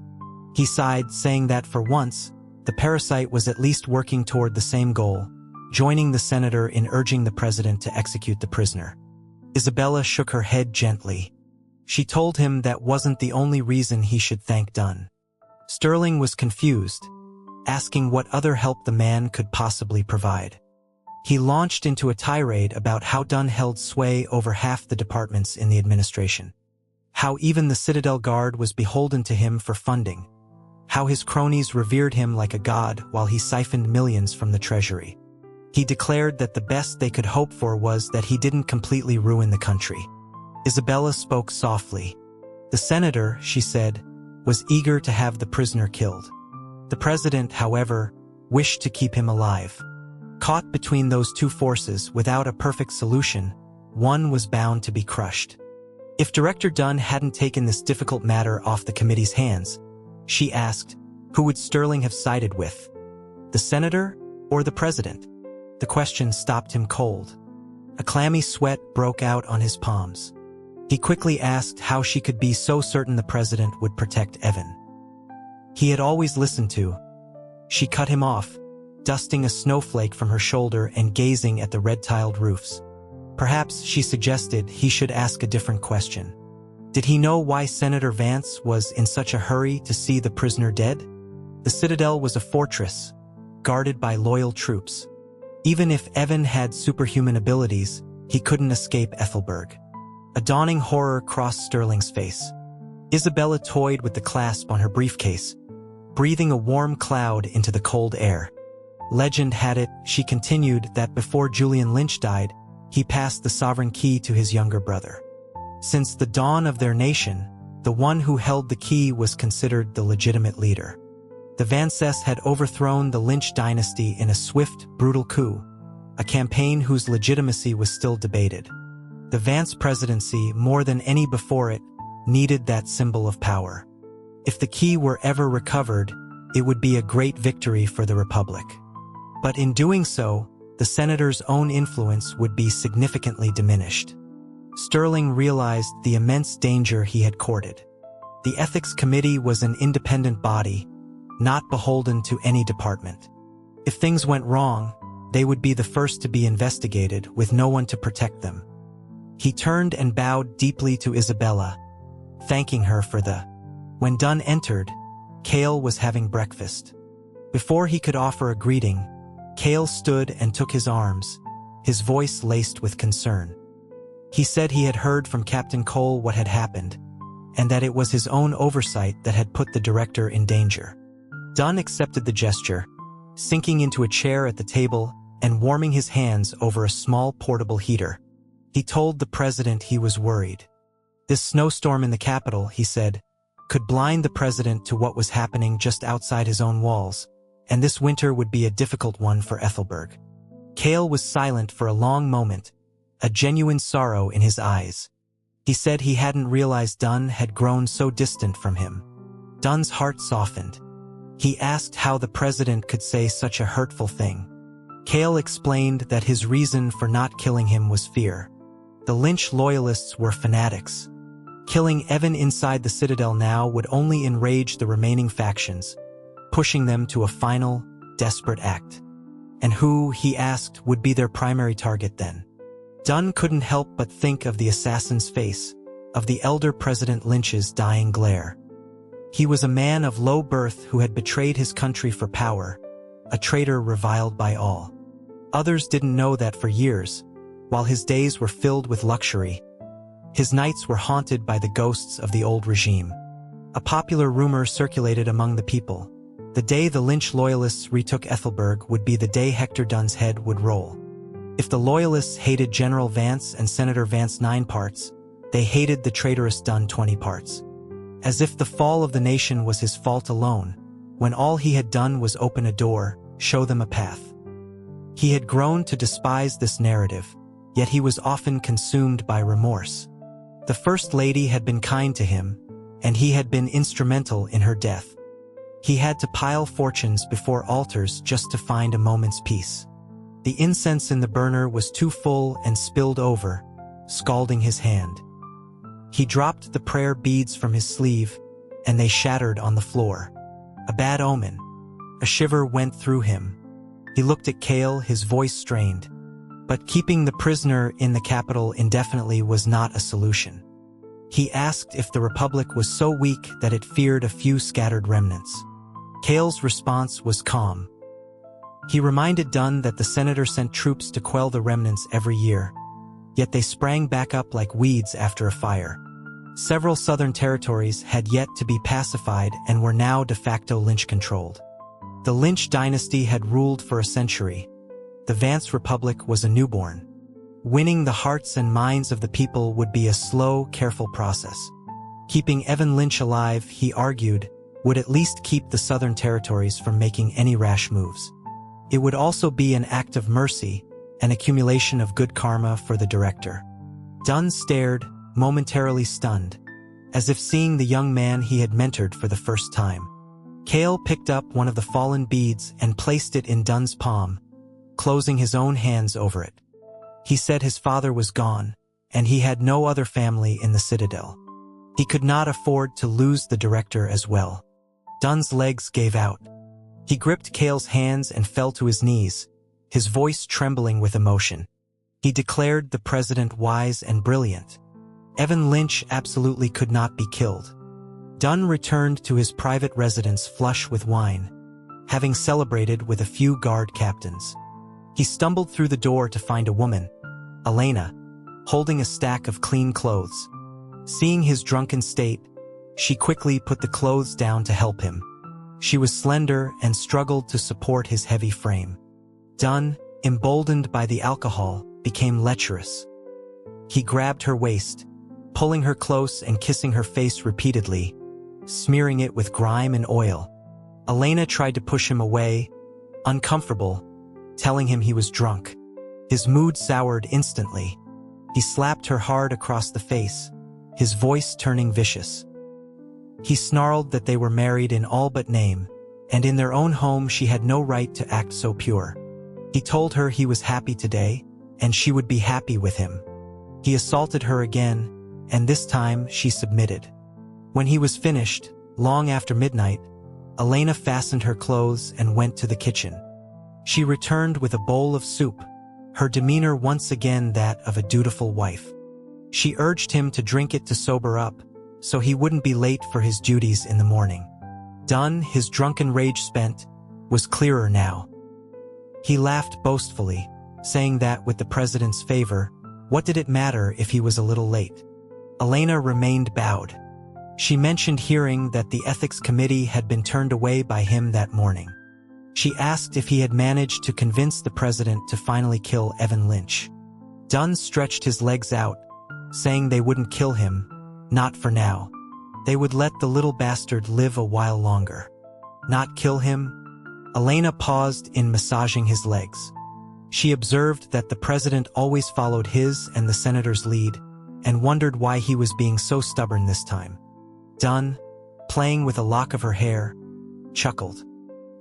He sighed, saying that for once, the parasite was at least working toward the same goal, joining the senator in urging the president to execute the prisoner. Isabella shook her head gently. She told him that wasn't the only reason he should thank Dunn. Sterling was confused, asking what other help the man could possibly provide. He launched into a tirade about how Dunn held sway over half the departments in the administration, how even the Citadel Guard was beholden to him for funding, how his cronies revered him like a god while he siphoned millions from the treasury. He declared that the best they could hope for was that he didn't completely ruin the country. Isabella spoke softly. The senator, she said, was eager to have the prisoner killed. The president, however, wished to keep him alive. Caught between those two forces without a perfect solution, one was bound to be crushed. If Director Dunn hadn't taken this difficult matter off the committee's hands, she asked, who would Sterling have sided with? The senator or the president? The question stopped him cold. A clammy sweat broke out on his palms. He quickly asked how she could be so certain the president would protect Evan. He had always listened to. She cut him off, dusting a snowflake from her shoulder and gazing at the red-tiled roofs. Perhaps, she suggested, he should ask a different question. Did he know why Senator Vance was in such a hurry to see the prisoner dead? The Citadel was a fortress, guarded by loyal troops. Even if Evan had superhuman abilities, he couldn't escape Ethelberg. A dawning horror crossed Sterling's face. Isabella toyed with the clasp on her briefcase, breathing a warm cloud into the cold air. Legend had it, she continued, that before Julian Lynch died, he passed the sovereign key to his younger brother. Since the dawn of their nation, the one who held the key was considered the legitimate leader. The Vances had overthrown the Lynch dynasty in a swift, brutal coup, a campaign whose legitimacy was still debated. The Vance presidency, more than any before it, needed that symbol of power. If the key were ever recovered, it would be a great victory for the Republic. But in doing so, the senator's own influence would be significantly diminished. Sterling realized the immense danger he had courted. The Ethics Committee was an independent body, not beholden to any department. If things went wrong, they would be the first to be investigated, with no one to protect them. He turned and bowed deeply to Isabella, thanking her for the. When Dunn entered, Cale was having breakfast. Before he could offer a greeting, Cale stood and took his arms, his voice laced with concern. He said he had heard from Captain Cole what had happened, and that it was his own oversight that had put the director in danger. Dunn accepted the gesture, sinking into a chair at the table and warming his hands over a small portable heater. He told the president he was worried. This snowstorm in the capital, he said, could blind the president to what was happening just outside his own walls, and this winter would be a difficult one for Ethelberg. Cale was silent for a long moment, a genuine sorrow in his eyes. He said he hadn't realized Dunn had grown so distant from him. Dunn's heart softened. He asked how the president could say such a hurtful thing. Cale explained that his reason for not killing him was fear. The Lynch loyalists were fanatics. Killing Evan inside the Citadel now would only enrage the remaining factions, pushing them to a final, desperate act. And who, he asked, would be their primary target then? Dunn couldn't help but think of the assassin's face, of the elder President Lynch's dying glare. He was a man of low birth who had betrayed his country for power, a traitor reviled by all. Others didn't know that for years, while his days were filled with luxury, his nights were haunted by the ghosts of the old regime. A popular rumor circulated among the people. The day the Lynch loyalists retook Ethelberg would be the day Hector Dunn's head would roll. If the loyalists hated General Vance and Senator Vance 9 parts, they hated the traitorous Dunn 20 parts. As if the fall of the nation was his fault alone, when all he had done was open a door, show them a path. He had grown to despise this narrative, yet he was often consumed by remorse. The First Lady had been kind to him, and he had been instrumental in her death. He had to pile fortunes before altars just to find a moment's peace. The incense in the burner was too full and spilled over, scalding his hand. He dropped the prayer beads from his sleeve, and they shattered on the floor. A bad omen. A shiver went through him. He looked at Cale, his voice strained. But keeping the prisoner in the capital indefinitely was not a solution. He asked if the Republic was so weak that it feared a few scattered remnants. Cale's response was calm. He reminded Dunn that the senator sent troops to quell the remnants every year, yet they sprang back up like weeds after a fire. Several southern territories had yet to be pacified and were now de facto Lynch-controlled. The Lynch dynasty had ruled for a century. The Vance Republic was a newborn. Winning the hearts and minds of the people would be a slow, careful process. Keeping Evan Lynch alive, he argued, would at least keep the southern territories from making any rash moves. It would also be an act of mercy, an accumulation of good karma for the director. Dunn stared, momentarily stunned, as if seeing the young man he had mentored for the first time. Cale picked up one of the fallen beads and placed it in Dunn's palm, closing his own hands over it. He said his father was gone, and he had no other family in the Citadel. He could not afford to lose the director as well. Dunn's legs gave out. He gripped Cale's hands and fell to his knees, his voice trembling with emotion. He declared the president wise and brilliant. Evan Lynch absolutely could not be killed. Dunn returned to his private residence flush with wine, having celebrated with a few guard captains. He stumbled through the door to find a woman, Elena, holding a stack of clean clothes. Seeing his drunken state, she quickly put the clothes down to help him. She was slender and struggled to support his heavy frame. Dunn, emboldened by the alcohol, became lecherous. He grabbed her waist, pulling her close and kissing her face repeatedly, smearing it with grime and oil. Elena tried to push him away, uncomfortable, telling him he was drunk. His mood soured instantly. He slapped her hard across the face, his voice turning vicious. He snarled that they were married in all but name, and in their own home she had no right to act so pure. He told her he was happy today, and she would be happy with him. He assaulted her again, and this time she submitted. When he was finished, long after midnight, Elena fastened her clothes and went to the kitchen. She returned with a bowl of soup, her demeanor once again that of a dutiful wife. She urged him to drink it to sober up, so he wouldn't be late for his duties in the morning. Dunn, his drunken rage spent, was clearer now. He laughed boastfully, saying that with the president's favor, what did it matter if he was a little late? Elena remained bowed. She mentioned hearing that the ethics committee had been turned away by him that morning. She asked if he had managed to convince the president to finally kill Evan Lynch. Dunn stretched his legs out, saying they wouldn't kill him, not for now. They would let the little bastard live a while longer. Not kill him? Elena paused in massaging his legs. She observed that the president always followed his and the senator's lead, and wondered why he was being so stubborn this time. Dunn, playing with a lock of her hair, chuckled.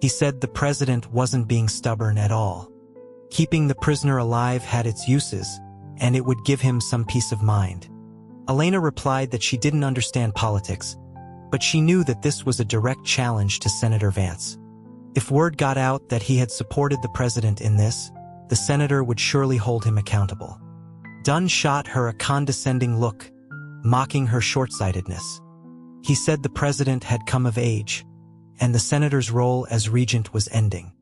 He said the president wasn't being stubborn at all. Keeping the prisoner alive had its uses, and it would give him some peace of mind. Elena replied that she didn't understand politics, but she knew that this was a direct challenge to Senator Vance. If word got out that he had supported the president in this, the senator would surely hold him accountable. Dunn shot her a condescending look, mocking her short-sightedness. He said the president had come of age, and the senator's role as regent was ending.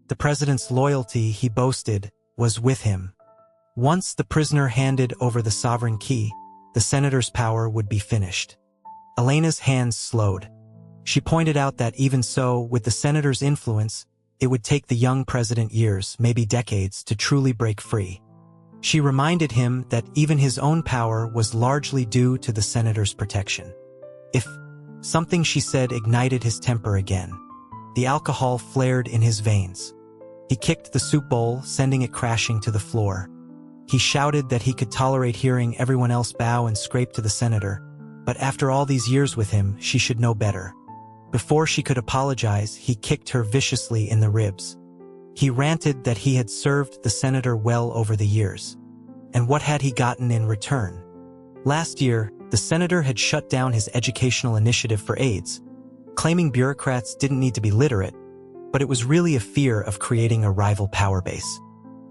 The president's loyalty, he boasted, was with him. Once the prisoner handed over the sovereign key, the senator's power would be finished. Elena's hands slowed. She pointed out that even so, with the senator's influence, it would take the young president years, maybe decades, to truly break free. She reminded him that even his own power was largely due to the senator's protection. If something she said ignited his temper again. The alcohol flared in his veins. He kicked the soup bowl, sending it crashing to the floor. He shouted that he could tolerate hearing everyone else bow and scrape to the senator, but after all these years with him, she should know better. Before she could apologize, he kicked her viciously in the ribs. He ranted that he had served the senator well over the years. And what had he gotten in return? Last year, The senator had shut down his educational initiative for AIDS, claiming bureaucrats didn't need to be literate, but it was really a fear of creating a rival power base.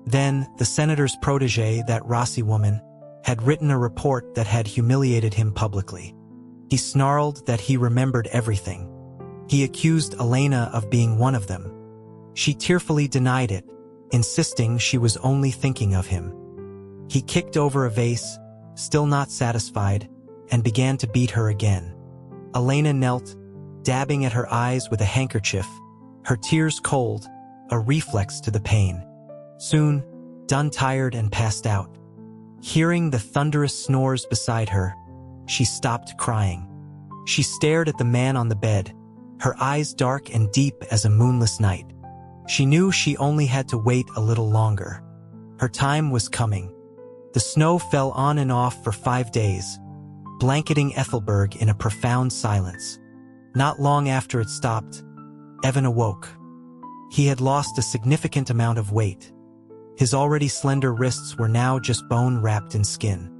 Then, the senator's protege, that Rossi woman, had written a report that had humiliated him publicly. He snarled that he remembered everything. He accused Elena of being one of them. She tearfully denied it, insisting she was only thinking of him. He kicked over a vase, still not satisfied, and began to beat her again. Elena knelt, dabbing at her eyes with a handkerchief, her tears cold, a reflex to the pain. Soon, done tired and passed out. Hearing the thunderous snores beside her, she stopped crying. She stared at the man on the bed, her eyes dark and deep as a moonless night. She knew she only had to wait a little longer. Her time was coming. The snow fell on and off for 5 days, blanketing Ethelberg in a profound silence. Not long after it stopped, Evan awoke. He had lost a significant amount of weight. His already slender wrists were now just bone wrapped in skin.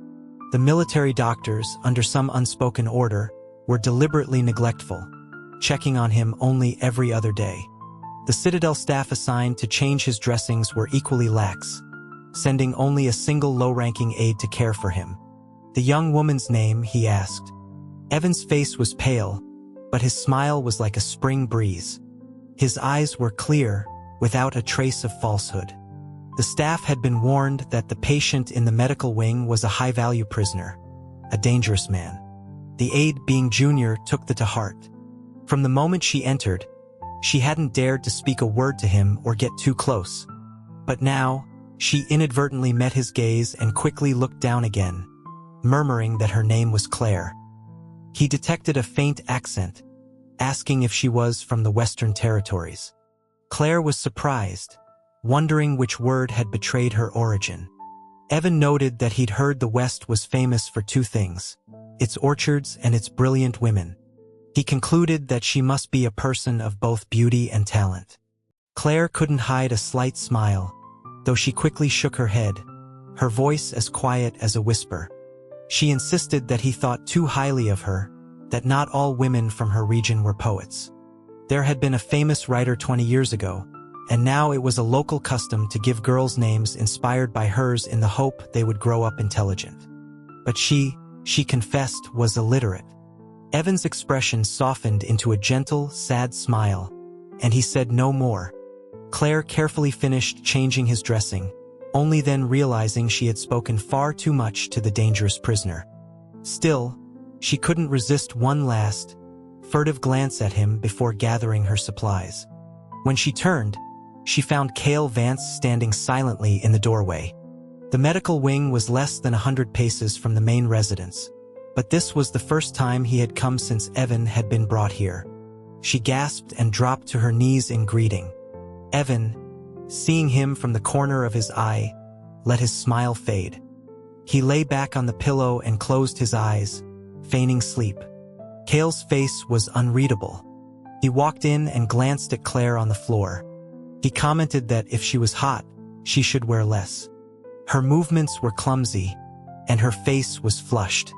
The military doctors, under some unspoken order, were deliberately neglectful, checking on him only every other day. The Citadel staff assigned to change his dressings were equally lax, sending only a single low-ranking aide to care for him. The young woman's name, he asked. Evan's face was pale, but his smile was like a spring breeze. His eyes were clear, without a trace of falsehood. The staff had been warned that the patient in the medical wing was a high-value prisoner, a dangerous man. The aide, being junior, took that to heart. From the moment she entered, she hadn't dared to speak a word to him or get too close. But now, she inadvertently met his gaze and quickly looked down again, murmuring that her name was Claire. He detected a faint accent, asking if she was from the Western Territories. Claire was surprised, wondering which word had betrayed her origin. Evan noted that he'd heard the West was famous for 2 things, its orchards and its brilliant women. He concluded that she must be a person of both beauty and talent. Claire couldn't hide a slight smile, though she quickly shook her head, her voice as quiet as a whisper. She insisted that he thought too highly of her, that not all women from her region were poets. There had been a famous writer 20 years ago, and now it was a local custom to give girls names inspired by hers in the hope they would grow up intelligent. But she confessed, was illiterate. Evan's expression softened into a gentle, sad smile, and he said no more. Claire carefully finished changing his dressing, only then realizing she had spoken far too much to the dangerous prisoner. Still, she couldn't resist one last, furtive glance at him before gathering her supplies. When she turned, she found Cale Vance standing silently in the doorway. The medical wing was less than 100 paces from the main residence, but this was the first time he had come since Evan had been brought here. She gasped and dropped to her knees in greeting. Evan, seeing him from the corner of his eye, let his smile fade. He lay back on the pillow and closed his eyes, feigning sleep. Cale's face was unreadable. He walked in and glanced at Claire on the floor. He commented that if she was hot, she should wear less. Her movements were clumsy, and her face was flushed.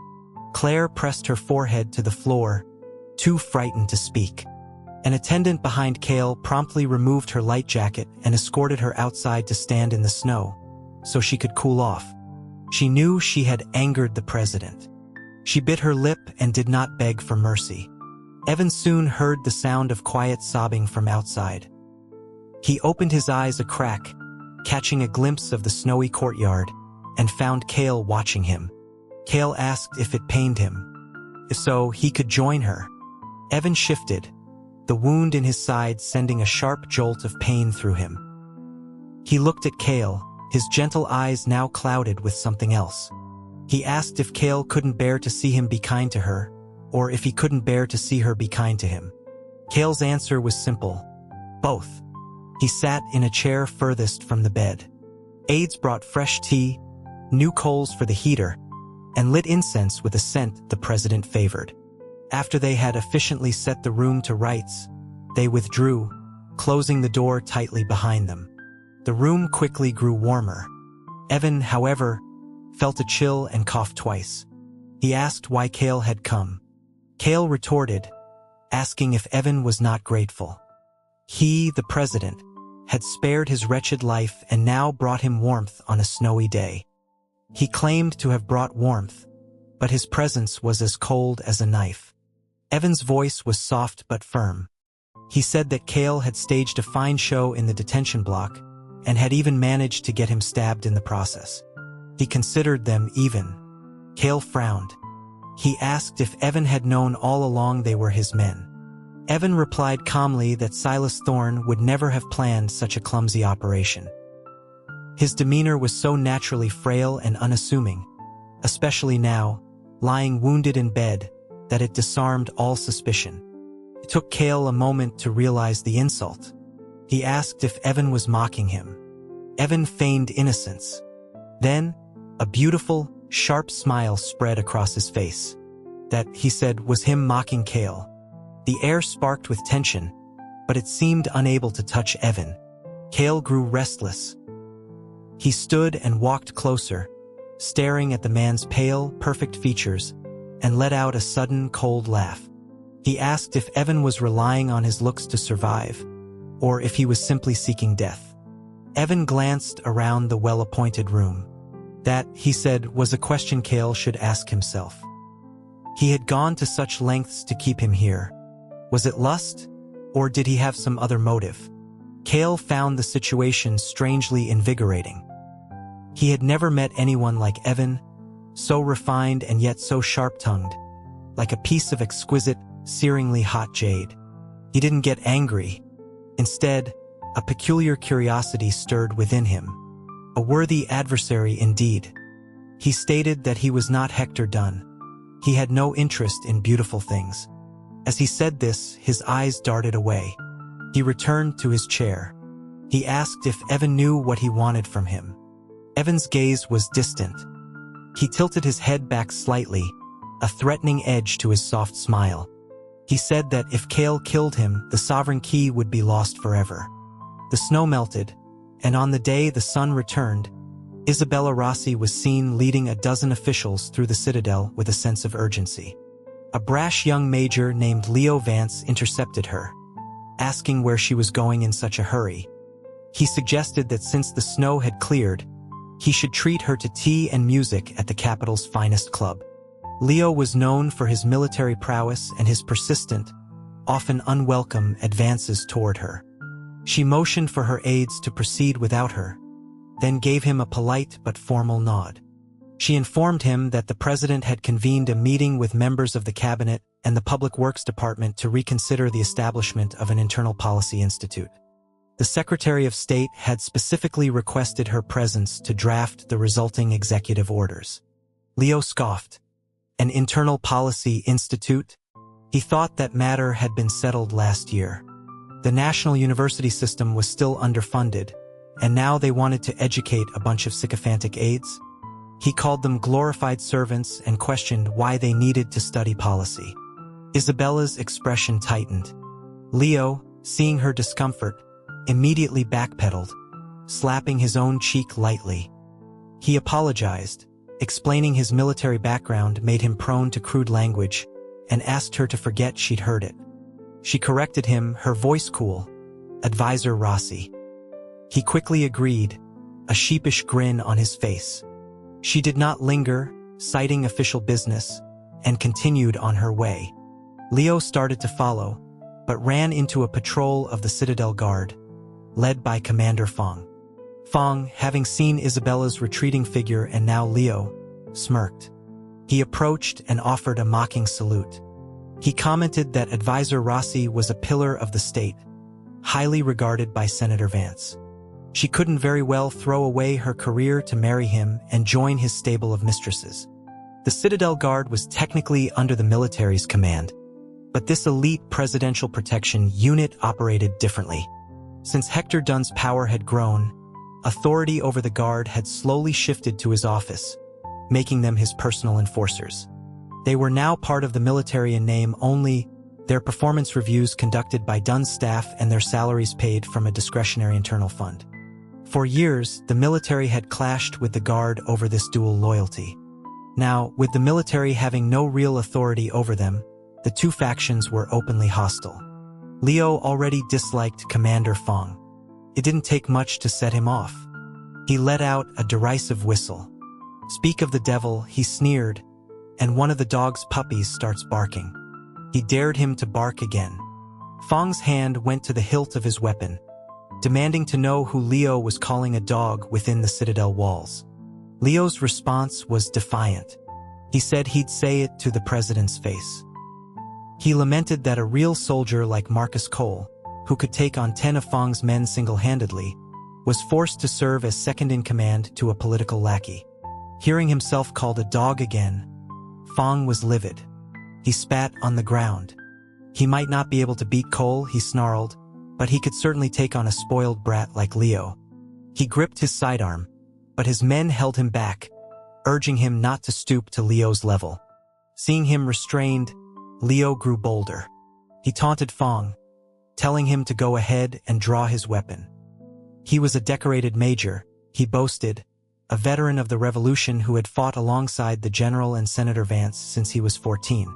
Claire pressed her forehead to the floor, too frightened to speak. An attendant behind Cale promptly removed her light jacket and escorted her outside to stand in the snow, so she could cool off. She knew she had angered the president. She bit her lip and did not beg for mercy. Evan soon heard the sound of quiet sobbing from outside. He opened his eyes a crack, catching a glimpse of the snowy courtyard, and found Cale watching him. Cale asked if it pained him. If so, he could join her. Evan shifted, the wound in his side sending a sharp jolt of pain through him. He looked at Cale, his gentle eyes now clouded with something else. He asked if Cale couldn't bear to see him be kind to her, or if he couldn't bear to see her be kind to him. Cale's answer was simple: both. He sat in a chair furthest from the bed. Aides brought fresh tea, new coals for the heater, and lit incense with a scent the president favored. After they had efficiently set the room to rights, they withdrew, closing the door tightly behind them. The room quickly grew warmer. Evan, however, felt a chill and coughed twice. He asked why Cale had come. Cale retorted, asking if Evan was not grateful. He, the president, had spared his wretched life and now brought him warmth on a snowy day. He claimed to have brought warmth, but his presence was as cold as a knife. Evan's voice was soft but firm. He said that Cale had staged a fine show in the detention block and had even managed to get him stabbed in the process. He considered them even. Cale frowned. He asked if Evan had known all along they were his men. Evan replied calmly that Silas Thorne would never have planned such a clumsy operation. His demeanor was so naturally frail and unassuming, especially now, lying wounded in bed, that it disarmed all suspicion. It took Cale a moment to realize the insult. He asked if Evan was mocking him. Evan feigned innocence. Then, a beautiful, sharp smile spread across his face. That, he said, was him mocking Cale. The air sparked with tension, but it seemed unable to touch Evan. Cale grew restless. He stood and walked closer, staring at the man's pale, perfect features, and let out a sudden, cold laugh. He asked if Evan was relying on his looks to survive, or if he was simply seeking death. Evan glanced around the well-appointed room. That, he said, was a question Cale should ask himself. He had gone to such lengths to keep him here. Was it lust, or did he have some other motive? Cale found the situation strangely invigorating. He had never met anyone like Evan, so refined and yet so sharp-tongued, like a piece of exquisite, searingly hot jade. He didn't get angry. Instead, a peculiar curiosity stirred within him. A worthy adversary indeed. He stated that he was not Hector Dunn. He had no interest in beautiful things. As he said this, his eyes darted away. He returned to his chair. He asked if Evan knew what he wanted from him. Evan's gaze was distant. He tilted his head back slightly, a threatening edge to his soft smile. He said that if Cale killed him, the sovereign key would be lost forever. The snow melted, and on the day the sun returned, Isabella Rossi was seen leading a dozen officials through the citadel with a sense of urgency. A brash young major named Leo Vance intercepted her, asking where she was going in such a hurry. He suggested that since the snow had cleared, he should treat her to tea and music at the capital's finest club. Leo was known for his military prowess and his persistent, often unwelcome, advances toward her. She motioned for her aides to proceed without her, then gave him a polite but formal nod. She informed him that the president had convened a meeting with members of the cabinet and the Public Works Department to reconsider the establishment of an internal policy institute. The Secretary of State had specifically requested her presence to draft the resulting executive orders. Leo scoffed. An internal policy institute? He thought that matter had been settled last year. The national university system was still underfunded, and now they wanted to educate a bunch of sycophantic aides? He called them glorified servants and questioned why they needed to study policy. Isabella's expression tightened. Leo, seeing her discomfort, immediately backpedaled, slapping his own cheek lightly. He apologized, explaining his military background made him prone to crude language, and asked her to forget she'd heard it. She corrected him, her voice cool. Advisor Rossi. He quickly agreed, a sheepish grin on his face. She did not linger, citing official business, and continued on her way. Leo started to follow, but ran into a patrol of the Citadel Guard, led by Commander Fong. Fong, having seen Isabella's retreating figure and now Leo, smirked. He approached and offered a mocking salute. He commented that Advisor Rossi was a pillar of the state, highly regarded by Senator Vance. She couldn't very well throw away her career to marry him and join his stable of mistresses. The Citadel Guard was technically under the military's command, but this elite presidential protection unit operated differently. Since Hector Dunn's power had grown, authority over the Guard had slowly shifted to his office, making them his personal enforcers. They were now part of the military in name only, their performance reviews conducted by Dunn's staff and their salaries paid from a discretionary internal fund. For years, the military had clashed with the Guard over this dual loyalty. Now, with the military having no real authority over them, the two factions were openly hostile. Leo already disliked Commander Fong. It didn't take much to set him off. He let out a derisive whistle. "Speak of the devil," he sneered, and one of the dog's puppies starts barking. He dared him to bark again. Fong's hand went to the hilt of his weapon, demanding to know who Leo was calling a dog within the citadel walls. Leo's response was defiant. He said he'd say it to the president's face. He lamented that a real soldier like Marcus Cole, who could take on 10 of Fong's men single-handedly, was forced to serve as second-in-command to a political lackey. Hearing himself called a dog again, Fong was livid. He spat on the ground. He might not be able to beat Cole, he snarled, but he could certainly take on a spoiled brat like Leo. He gripped his sidearm, but his men held him back, urging him not to stoop to Leo's level. Seeing him restrained, Leo grew bolder. He taunted Fong, telling him to go ahead and draw his weapon. He was a decorated major, he boasted, a veteran of the revolution who had fought alongside the General and Senator Vance since he was 14.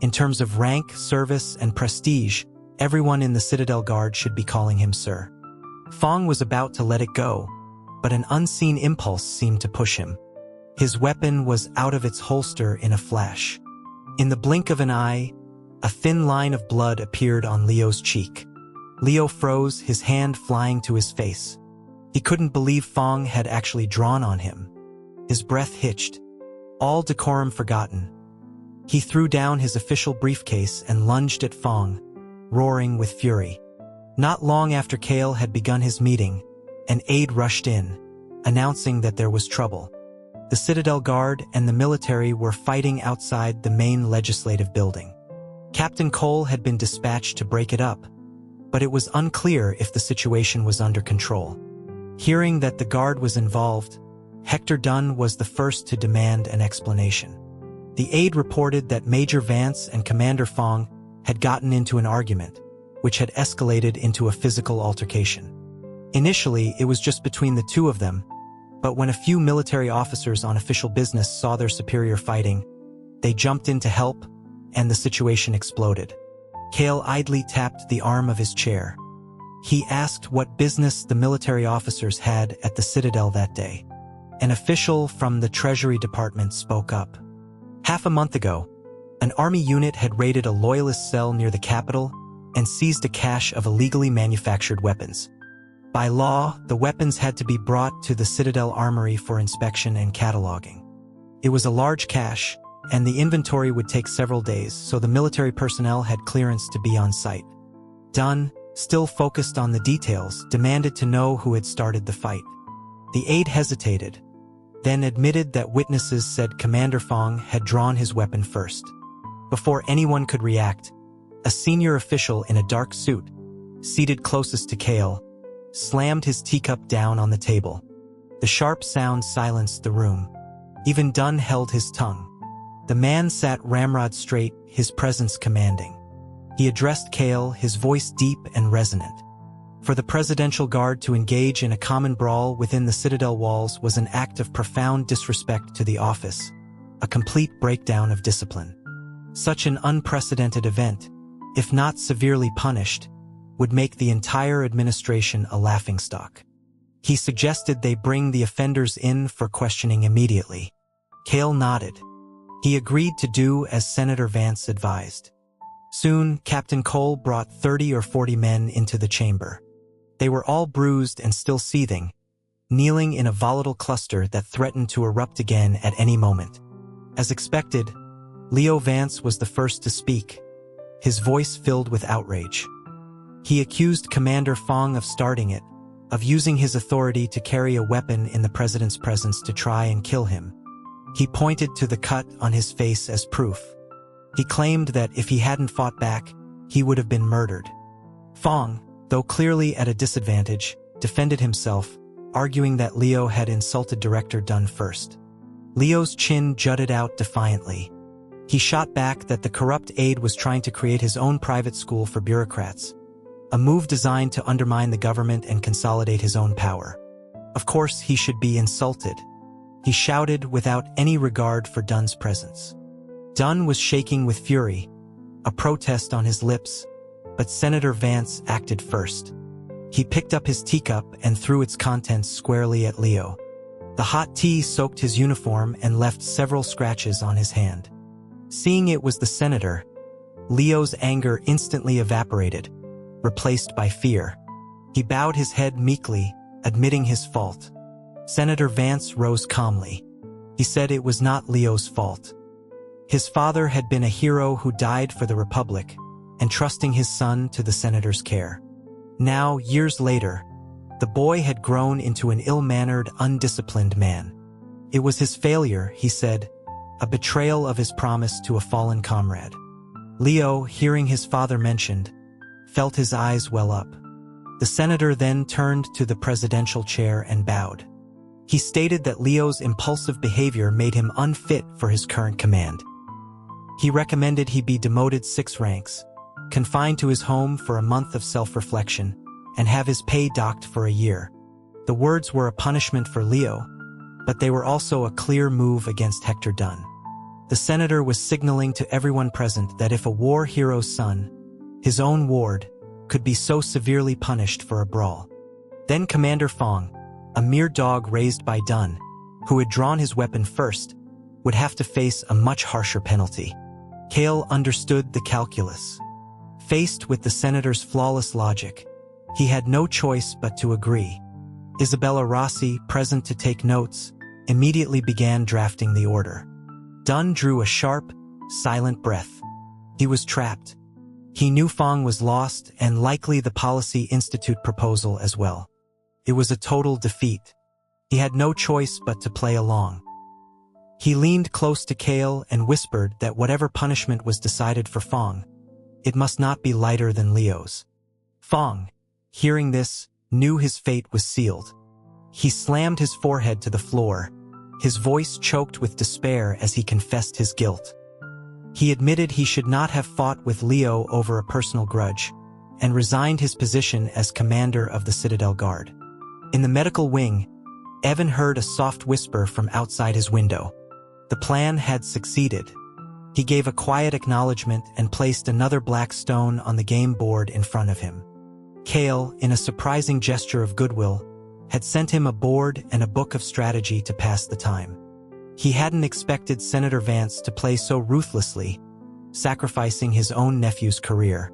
In terms of rank, service, and prestige, everyone in the Citadel Guard should be calling him Sir. Fong was about to let it go, but an unseen impulse seemed to push him. His weapon was out of its holster in a flash. In the blink of an eye, a thin line of blood appeared on Leo's cheek. Leo froze, his hand flying to his face. He couldn't believe Fong had actually drawn on him. His breath hitched, all decorum forgotten. He threw down his official briefcase and lunged at Fong, roaring with fury. Not long after Kale had begun his meeting, an aide rushed in, announcing that there was trouble. The Citadel Guard and the military were fighting outside the main legislative building. Captain Cole had been dispatched to break it up, but it was unclear if the situation was under control. Hearing that the Guard was involved, Hector Dunn was the first to demand an explanation. The aide reported that Major Vance and Commander Fong had gotten into an argument, which had escalated into a physical altercation. Initially, it was just between the two of them, but when a few military officers on official business saw their superior fighting, they jumped in to help, and the situation exploded. Kale idly tapped the arm of his chair. He asked what business the military officers had at the Citadel that day. An official from the Treasury Department spoke up. Half a month ago, an army unit had raided a loyalist cell near the capital and seized a cache of illegally manufactured weapons. By law, the weapons had to be brought to the Citadel Armory for inspection and cataloging. It was a large cache, and the inventory would take several days, so the military personnel had clearance to be on site. Dunn, still focused on the details, demanded to know who had started the fight. The aide hesitated, then admitted that witnesses said Commander Fong had drawn his weapon first. Before anyone could react, a senior official in a dark suit, seated closest to Kale, slammed his teacup down on the table. The sharp sound silenced the room. Even Dunn held his tongue. The man sat ramrod straight, his presence commanding. He addressed Kale, his voice deep and resonant. For the Presidential Guard to engage in a common brawl within the Citadel walls was an act of profound disrespect to the office, a complete breakdown of discipline. Such an unprecedented event, if not severely punished, would make the entire administration a laughingstock. He suggested they bring the offenders in for questioning immediately. Kale nodded. He agreed to do as Senator Vance advised. Soon, Captain Cole brought 30 or 40 men into the chamber. They were all bruised and still seething, kneeling in a volatile cluster that threatened to erupt again at any moment. As expected, Leo Vance was the first to speak, his voice filled with outrage. He accused Commander Fong of starting it, of using his authority to carry a weapon in the president's presence to try and kill him. He pointed to the cut on his face as proof. He claimed that if he hadn't fought back, he would have been murdered. Fong, though clearly at a disadvantage, defended himself, arguing that Leo had insulted Director Dunn first. Leo's chin jutted out defiantly. He shot back that the corrupt aide was trying to create his own private school for bureaucrats, a move designed to undermine the government and consolidate his own power. Of course, he should be insulted. He he shouted without any regard for Dunn's presence. Dunn was shaking with fury, a protest on his lips, but Senator Vance acted first. He picked up his teacup and threw its contents squarely at Leo. The hot tea soaked his uniform and left several scratches on his hand. Seeing it was the senator, Leo's anger instantly evaporated, replaced by fear. He bowed his head meekly, admitting his fault. Senator Vance rose calmly. He said it was not Leo's fault. His father had been a hero who died for the Republic, entrusting his son to the senator's care. Now, years later, the boy had grown into an ill-mannered, undisciplined man. It was his failure, he said, a betrayal of his promise to a fallen comrade. Leo, hearing his father mentioned, felt his eyes well up. The senator then turned to the presidential chair and bowed. He stated that Leo's impulsive behavior made him unfit for his current command. He recommended he be demoted 6 ranks, confined to his home for a month of self-reflection, and have his pay docked for a year. The words were a punishment for Leo, but they were also a clear move against Hector Dunn. The senator was signaling to everyone present that if a war hero's son, his own ward, could be so severely punished for a brawl, then Commander Fong, a mere dog raised by Dunn, who had drawn his weapon first, would have to face a much harsher penalty. Cale understood the calculus. Faced with the senator's flawless logic, he had no choice but to agree. Isabella Rossi, present to take notes, immediately began drafting the order. Dunn drew a sharp, silent breath. He was trapped. He knew Fong was lost and likely the Policy Institute proposal as well. It was a total defeat. He had no choice but to play along. He leaned close to Cale and whispered that whatever punishment was decided for Fong, it must not be lighter than Leo's. Fong, hearing this, knew his fate was sealed. He slammed his forehead to the floor, his voice choked with despair as he confessed his guilt. He admitted he should not have fought with Leo over a personal grudge, and resigned his position as commander of the Citadel Guard. In the medical wing, Evan heard a soft whisper from outside his window. The plan had succeeded. He gave a quiet acknowledgement and placed another black stone on the game board in front of him. Cale, in a surprising gesture of goodwill, had sent him a board and a book of strategy to pass the time. He hadn't expected Senator Vance to play so ruthlessly, sacrificing his own nephew's career.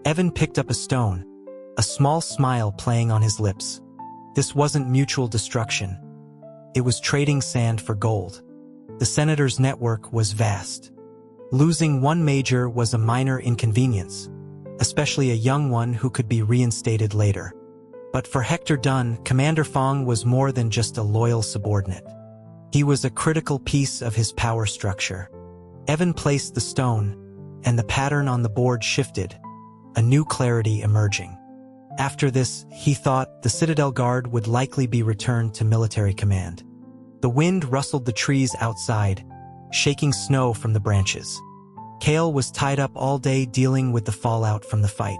Evan picked up a stone, a small smile playing on his lips. This wasn't mutual destruction. It was trading sand for gold. The senator's network was vast. Losing one major was a minor inconvenience, especially a young one who could be reinstated later. But for Hector Dunn, Commander Fong was more than just a loyal subordinate. He was a critical piece of his power structure. Evan placed the stone, and the pattern on the board shifted, a new clarity emerging. After this, he thought the Citadel Guard would likely be returned to military command. The wind rustled the trees outside, shaking snow from the branches. Cale was tied up all day dealing with the fallout from the fight.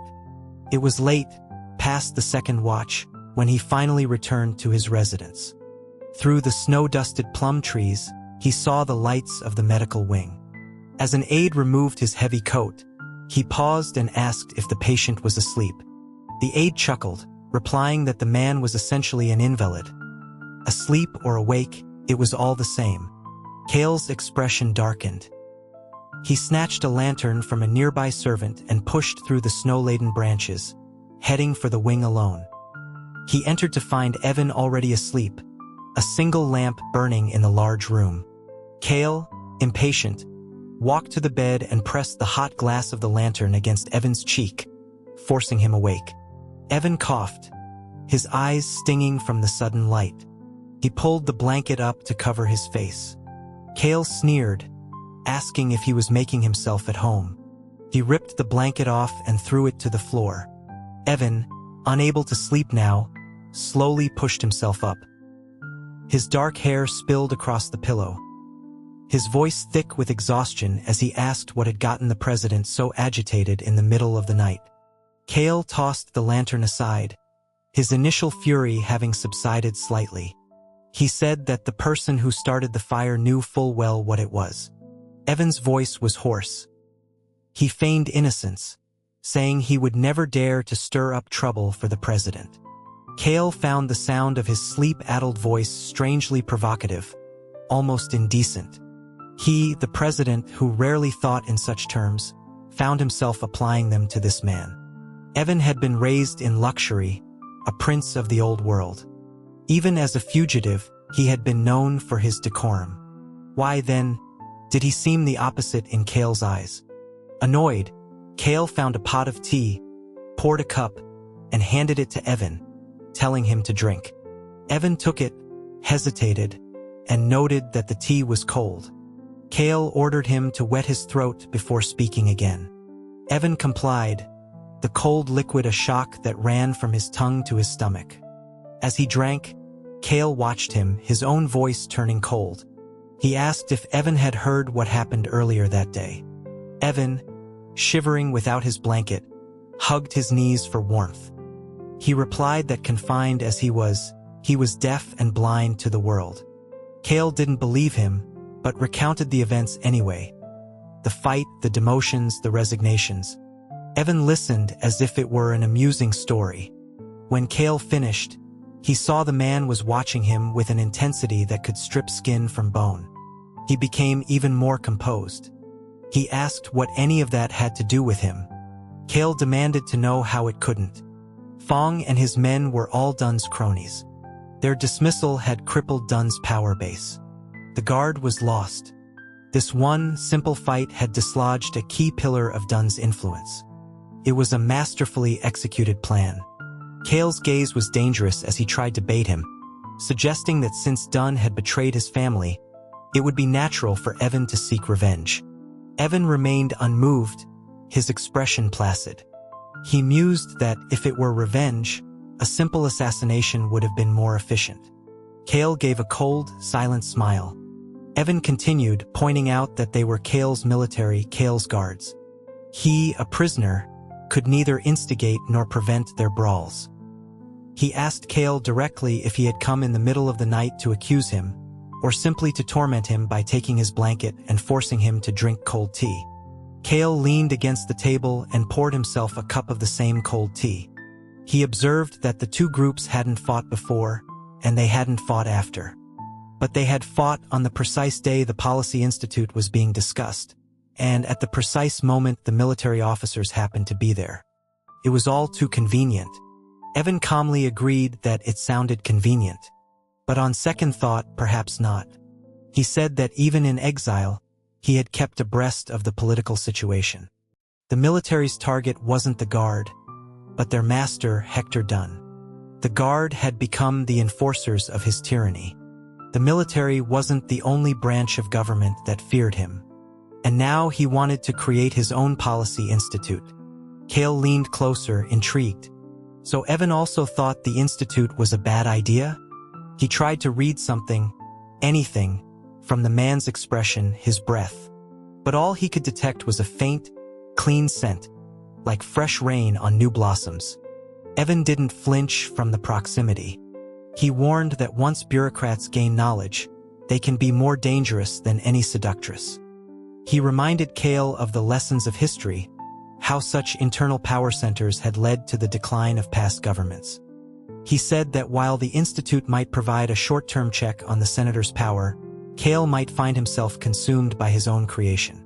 It was late, past the second watch, when he finally returned to his residence. Through the snow-dusted plum trees, he saw the lights of the medical wing. As an aide removed his heavy coat, he paused and asked if the patient was asleep. The aide chuckled, replying that the man was essentially an invalid. Asleep or awake, it was all the same. Cale's expression darkened. He snatched a lantern from a nearby servant and pushed through the snow-laden branches, heading for the wing alone. He entered to find Evan already asleep, a single lamp burning in the large room. Cale, impatient, walked to the bed and pressed the hot glass of the lantern against Evan's cheek, forcing him awake. Evan coughed, his eyes stinging from the sudden light. He pulled the blanket up to cover his face. Cale sneered, asking if he was making himself at home. He ripped the blanket off and threw it to the floor. Evan, unable to sleep now, slowly pushed himself up. His dark hair spilled across the pillow, his voice thick with exhaustion as he asked what had gotten the president so agitated in the middle of the night. Cale tossed the lantern aside, his initial fury having subsided slightly. He said that the person who started the fire knew full well what it was. Evan's voice was hoarse. He feigned innocence, saying he would never dare to stir up trouble for the president. Cale found the sound of his sleep-addled voice strangely provocative, almost indecent. He, the president who rarely thought in such terms, found himself applying them to this man. Evan had been raised in luxury, a prince of the old world. Even as a fugitive, he had been known for his decorum. Why, then, did he seem the opposite in Cale's eyes? Annoyed, Cale found a pot of tea, poured a cup, and handed it to Evan, telling him to drink. Evan took it, hesitated, and noted that the tea was cold. Cale ordered him to wet his throat before speaking again. Evan complied, the cold liquid a shock that ran from his tongue to his stomach. As he drank, Cale watched him, his own voice turning cold. He asked if Evan had heard what happened earlier that day. Evan, shivering without his blanket, hugged his knees for warmth. He replied that confined as he was deaf and blind to the world. Cale didn't believe him, but recounted the events anyway. The fight, the demotions, the resignations. Evan listened as if it were an amusing story. When Cale finished, he saw the man was watching him with an intensity that could strip skin from bone. He became even more composed. He asked what any of that had to do with him. Cale demanded to know how it couldn't. Fong and his men were all Dunn's cronies. Their dismissal had crippled Dunn's power base. The guard was lost. This one simple fight had dislodged a key pillar of Dunn's influence. It was a masterfully executed plan. Cale's gaze was dangerous as he tried to bait him, suggesting that since Dunn had betrayed his family, it would be natural for Evan to seek revenge. Evan remained unmoved, his expression placid. He mused that if it were revenge, a simple assassination would have been more efficient. Cale gave a cold, silent smile. Evan continued, pointing out that they were Cale's military, Cale's guards. He, a prisoner, could neither instigate nor prevent their brawls. He asked Cale directly if he had come in the middle of the night to accuse him, or simply to torment him by taking his blanket and forcing him to drink cold tea. Cale leaned against the table and poured himself a cup of the same cold tea. He observed that the two groups hadn't fought before, and they hadn't fought after. But they had fought on the precise day the Policy Institute was being discussed, and at the precise moment the military officers happened to be there. It was all too convenient. Evan calmly agreed that it sounded convenient. But on second thought, perhaps not. He said that even in exile, he had kept abreast of the political situation. The military's target wasn't the guard, but their master, Hector Dunn. The guard had become the enforcers of his tyranny. The military wasn't the only branch of government that feared him. And now he wanted to create his own policy institute. Cale leaned closer, intrigued. So Evan also thought the institute was a bad idea? He tried to read something, anything, from the man's expression, his breath. But all he could detect was a faint, clean scent, like fresh rain on new blossoms. Evan didn't flinch from the proximity. He warned that once bureaucrats gain knowledge, they can be more dangerous than any seductress. He reminded Cale of the lessons of history, how such internal power centers had led to the decline of past governments. He said that while the institute might provide a short-term check on the senator's power, Cale might find himself consumed by his own creation.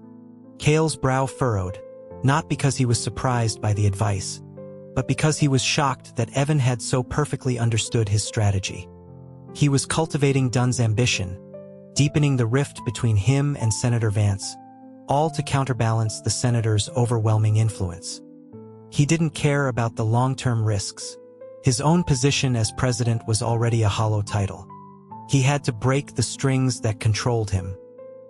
Cale's brow furrowed, not because he was surprised by the advice, but because he was shocked that Evan had so perfectly understood his strategy. He was cultivating Dunn's ambition, deepening the rift between him and Senator Vance, all to counterbalance the senator's overwhelming influence. He didn't care about the long-term risks. His own position as president was already a hollow title. He had to break the strings that controlled him.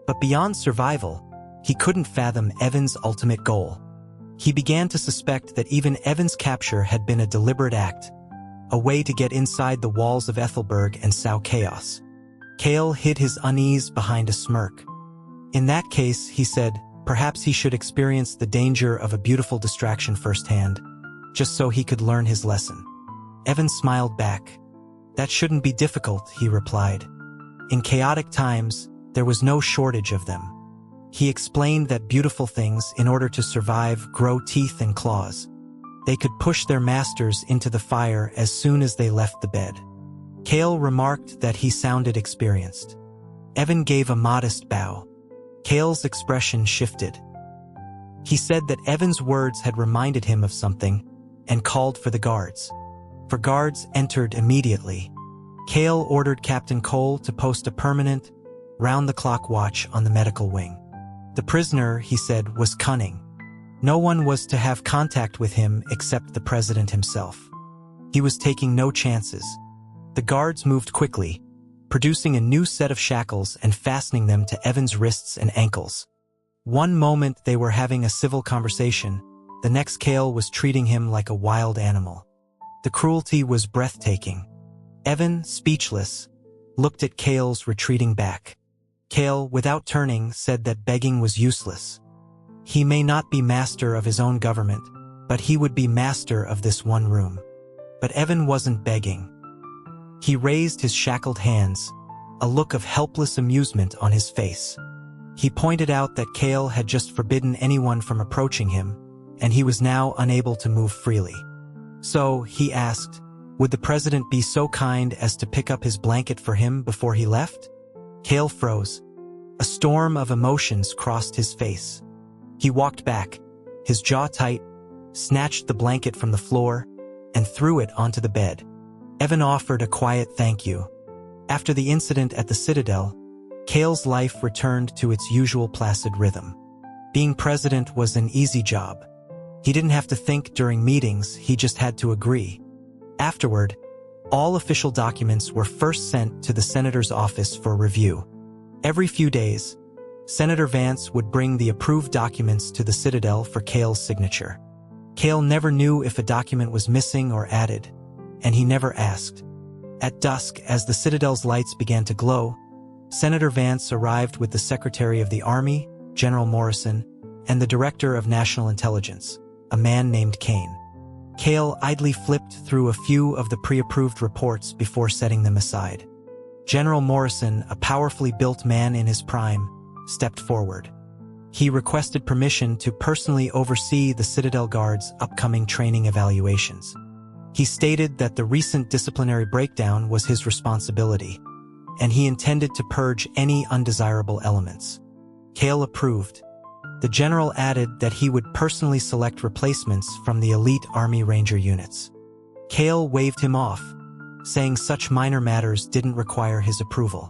But beyond survival, he couldn't fathom Evan's ultimate goal. He began to suspect that even Evan's capture had been a deliberate act, a way to get inside the walls of Ethelberg and sow chaos. Cale hid his unease behind a smirk. In that case, he said, perhaps he should experience the danger of a beautiful distraction firsthand, just so he could learn his lesson. Evan smiled back. That shouldn't be difficult, he replied. In chaotic times, there was no shortage of them. He explained that beautiful things, in order to survive, grow teeth and claws. They could push their masters into the fire as soon as they left the bed. Kale remarked that he sounded experienced. Evan gave a modest bow. Kale's expression shifted. He said that Evan's words had reminded him of something and called for the guards. The guards entered immediately. Kale ordered Captain Cole to post a permanent, round-the-clock watch on the medical wing. The prisoner, he said, was cunning. No one was to have contact with him except the president himself. He was taking no chances. The guards moved quickly, producing a new set of shackles and fastening them to Evan's wrists and ankles. One moment they were having a civil conversation, the next Kale was treating him like a wild animal. The cruelty was breathtaking. Evan, speechless, looked at Kale's retreating back. Kale, without turning, said that begging was useless. He may not be master of his own government, but he would be master of this one room. But Evan wasn't begging. He raised his shackled hands, a look of helpless amusement on his face. He pointed out that Kale had just forbidden anyone from approaching him, and he was now unable to move freely. So, he asked, would the president be so kind as to pick up his blanket for him before he left? Kale froze. A storm of emotions crossed his face. He walked back, his jaw tight, snatched the blanket from the floor, and threw it onto the bed. Evan offered a quiet thank you. After the incident at the Citadel, Kale's life returned to its usual placid rhythm. Being president was an easy job. He didn't have to think during meetings, he just had to agree. Afterward, all official documents were first sent to the senator's office for review. Every few days, Senator Vance would bring the approved documents to the Citadel for Kale's signature. Kale never knew if a document was missing or added, and he never asked. At dusk, as the Citadel's lights began to glow, Senator Vance arrived with the Secretary of the Army, General Morrison, and the Director of National Intelligence, a man named Kane. Kale idly flipped through a few of the pre-approved reports before setting them aside. General Morrison, a powerfully built man in his prime, stepped forward. He requested permission to personally oversee the Citadel Guard's upcoming training evaluations. He stated that the recent disciplinary breakdown was his responsibility, and he intended to purge any undesirable elements. Kale approved. The general added that he would personally select replacements from the elite Army Ranger units. Kale waved him off, saying such minor matters didn't require his approval.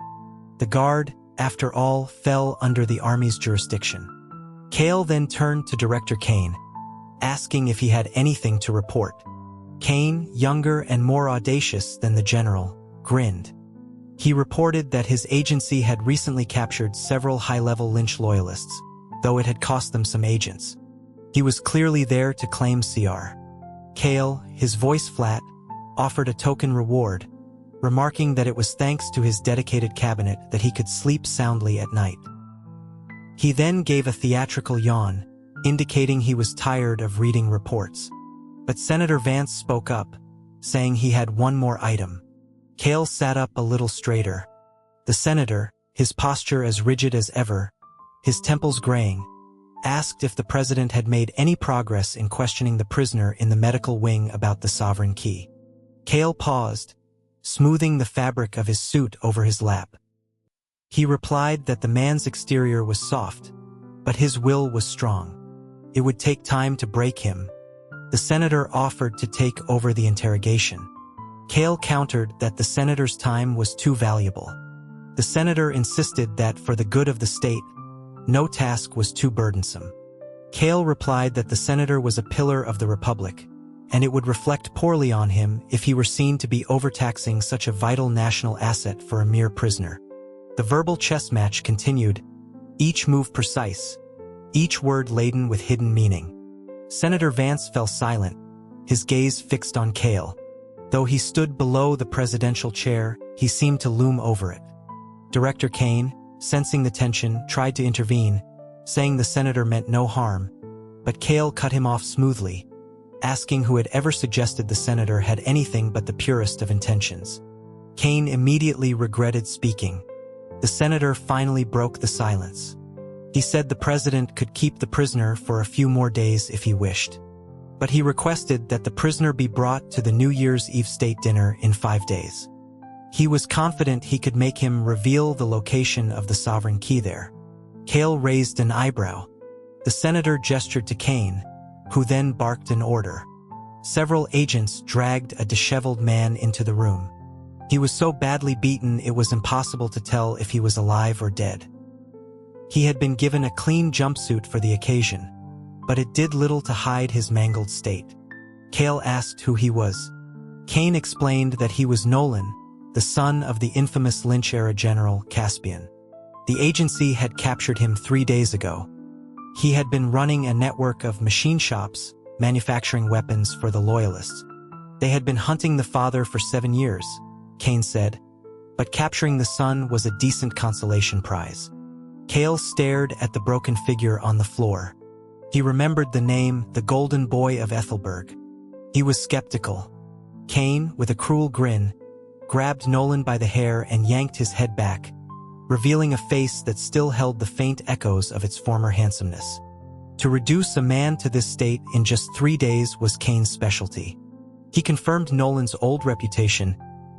The Guard, after all, fell under the Army's jurisdiction. Kale then turned to Director Kane, asking if he had anything to report. Kane, younger and more audacious than the general, grinned. He reported that his agency had recently captured several high-level Lynch loyalists, though it had cost them some agents. He was clearly there to claim CR. Kale, his voice flat, offered a token reward, remarking that it was thanks to his dedicated cabinet that he could sleep soundly at night. He then gave a theatrical yawn, indicating he was tired of reading reports. But Senator Vance spoke up, saying he had one more item. Kale sat up a little straighter. The senator, his posture as rigid as ever, his temples graying, asked if the president had made any progress in questioning the prisoner in the medical wing about the sovereign key. Kale paused, smoothing the fabric of his suit over his lap. He replied that the man's exterior was soft, but his will was strong. It would take time to break him. The senator offered to take over the interrogation. Kale countered that the senator's time was too valuable. The senator insisted that for the good of the state, no task was too burdensome. Kale replied that the senator was a pillar of the republic, and it would reflect poorly on him if he were seen to be overtaxing such a vital national asset for a mere prisoner. The verbal chess match continued, each move precise, each word laden with hidden meaning. Senator Vance fell silent, his gaze fixed on Kale. Though he stood below the presidential chair, he seemed to loom over it. Director Kane, sensing the tension, tried to intervene, saying the senator meant no harm, but Kale cut him off smoothly, asking who had ever suggested the senator had anything but the purest of intentions. Kane immediately regretted speaking. The senator finally broke the silence. He said the president could keep the prisoner for a few more days if he wished. But he requested that the prisoner be brought to the New Year's Eve state dinner in 5 days. He was confident he could make him reveal the location of the sovereign key there. Cale raised an eyebrow. The senator gestured to Kane, who then barked an order. Several agents dragged a disheveled man into the room. He was so badly beaten it was impossible to tell if he was alive or dead. He had been given a clean jumpsuit for the occasion, but it did little to hide his mangled state. Cale asked who he was. Kane explained that he was Nolan, the son of the infamous Lynch-era general Caspian. The agency had captured him 3 days ago. He had been running a network of machine shops, manufacturing weapons for the Loyalists. They had been hunting the father for 7 years, Kane said, but capturing the son was a decent consolation prize. Cale stared at the broken figure on the floor. He remembered the name, the Golden Boy of Ethelberg. He was skeptical. Kane, with a cruel grin, grabbed Nolan by the hair and yanked his head back, revealing a face that still held the faint echoes of its former handsomeness. To reduce a man to this state in just 3 days was Kane's specialty. He confirmed Nolan's old reputation,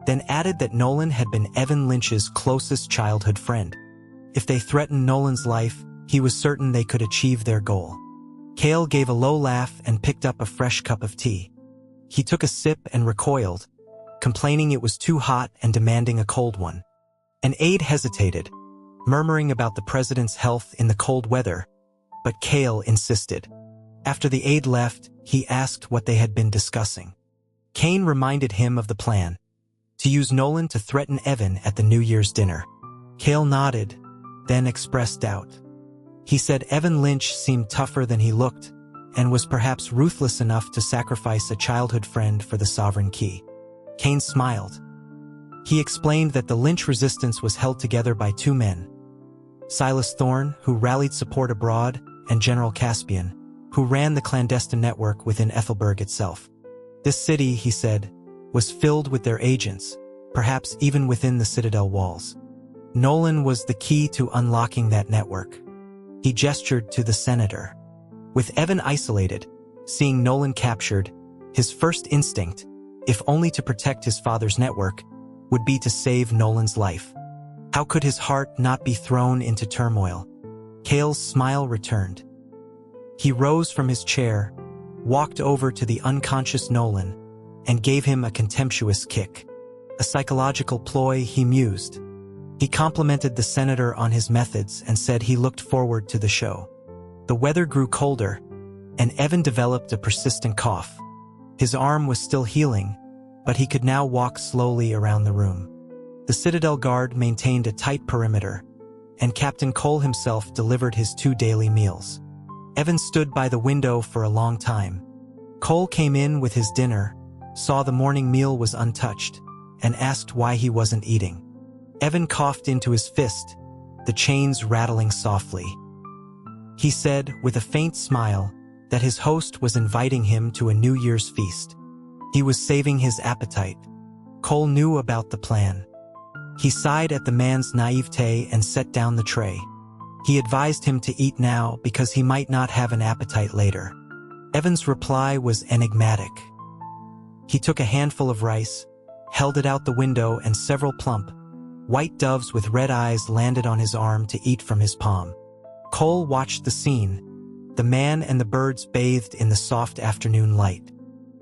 then added that Nolan had been Evan Lynch's closest childhood friend. If they threatened Nolan's life, he was certain they could achieve their goal. Cale gave a low laugh and picked up a fresh cup of tea. He took a sip and recoiled, complaining it was too hot and demanding a cold one. An aide hesitated, murmuring about the president's health in the cold weather, but Cale insisted. After the aide left, he asked what they had been discussing. Kane reminded him of the plan, to use Nolan to threaten Evan at the New Year's dinner. Cale nodded, then expressed doubt. He said Evan Lynch seemed tougher than he looked, and was perhaps ruthless enough to sacrifice a childhood friend for the sovereign key. Kane smiled. He explained that the Lynch resistance was held together by 2 men, Silas Thorne, who rallied support abroad, and General Caspian, who ran the clandestine network within Ethelberg itself. This city, he said, was filled with their agents, perhaps even within the citadel walls. Nolan was the key to unlocking that network. He gestured to the senator. With Evan isolated, seeing Nolan captured, his first instinct, if only to protect his father's network, would be to save Nolan's life. How could his heart not be thrown into turmoil? Cale's smile returned. He rose from his chair, walked over to the unconscious Nolan, and gave him a contemptuous kick. A psychological ploy, he mused. He complimented the senator on his methods and said he looked forward to the show. The weather grew colder, and Evan developed a persistent cough. His arm was still healing, but he could now walk slowly around the room. The Citadel Guard maintained a tight perimeter, and Captain Cole himself delivered his 2 daily meals. Evan stood by the window for a long time. Cole came in with his dinner, saw the morning meal was untouched, and asked why he wasn't eating. Evan coughed into his fist, the chains rattling softly. He said, with a faint smile, that his host was inviting him to a New Year's feast. He was saving his appetite. Cole knew about the plan. He sighed at the man's naivete and set down the tray. He advised him to eat now because he might not have an appetite later. Evan's reply was enigmatic. He took a handful of rice, held it out the window, and several plump, white doves with red eyes landed on his arm to eat from his palm. Cole watched the scene. The man and the birds bathed in the soft afternoon light.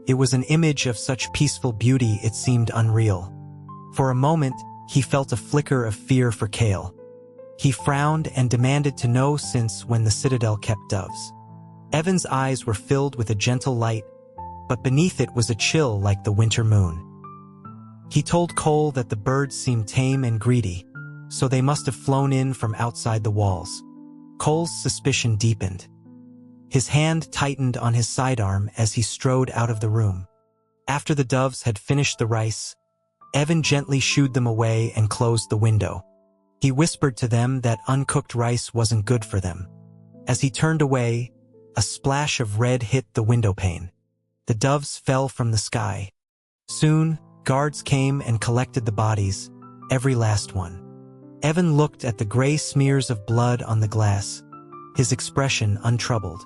It was an image of such peaceful beauty it seemed unreal. For a moment, he felt a flicker of fear for Cale. He frowned and demanded to know since when the Citadel kept doves. Evan's eyes were filled with a gentle light, but beneath it was a chill like the winter moon. He told Cole that the birds seemed tame and greedy, so they must have flown in from outside the walls. Cole's suspicion deepened. His hand tightened on his sidearm as he strode out of the room. After the doves had finished the rice, Evan gently shooed them away and closed the window. He whispered to them that uncooked rice wasn't good for them. As he turned away, a splash of red hit the window pane. The doves fell from the sky. Soon, guards came and collected the bodies, every last one. Evan looked at the gray smears of blood on the glass, his expression untroubled.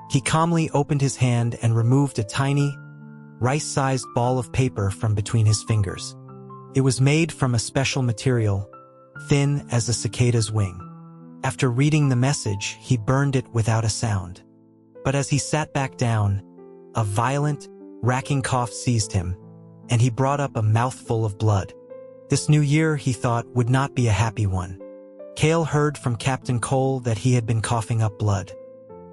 He calmly opened his hand and removed a tiny, rice-sized ball of paper from between his fingers. It was made from a special material, thin as a cicada's wing. After reading the message, he burned it without a sound. But as he sat back down, a violent, racking cough seized him, and he brought up a mouthful of blood. This new year, he thought, would not be a happy one. Cale heard from Captain Cole that he had been coughing up blood.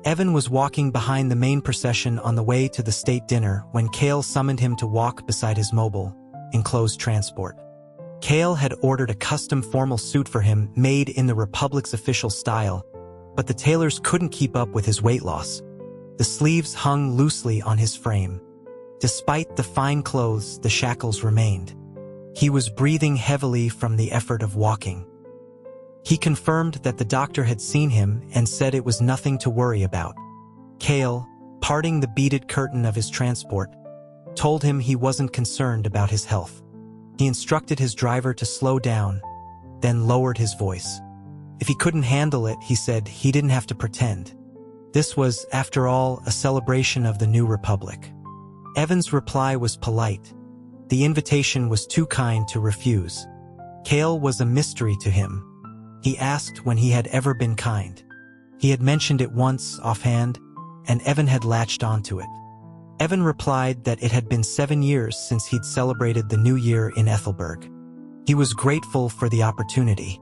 Evan was walking behind the main procession on the way to the state dinner when Cale summoned him to walk beside his mobile, enclosed transport. Cale had ordered a custom formal suit for him made in the Republic's official style, but the tailors couldn't keep up with his weight loss. The sleeves hung loosely on his frame. Despite the fine clothes, the shackles remained. He was breathing heavily from the effort of walking. He confirmed that the doctor had seen him and said it was nothing to worry about. Cale, parting the beaded curtain of his transport, told him he wasn't concerned about his health. He instructed his driver to slow down, then lowered his voice. If he couldn't handle it, he said he didn't have to pretend. This was, after all, a celebration of the new republic. Evan's reply was polite. The invitation was too kind to refuse. Cale was a mystery to him. He asked when he had ever been kind. He had mentioned it once, offhand, and Evan had latched onto it. Evan replied that it had been 7 years since he'd celebrated the new year in Ethelberg. He was grateful for the opportunity.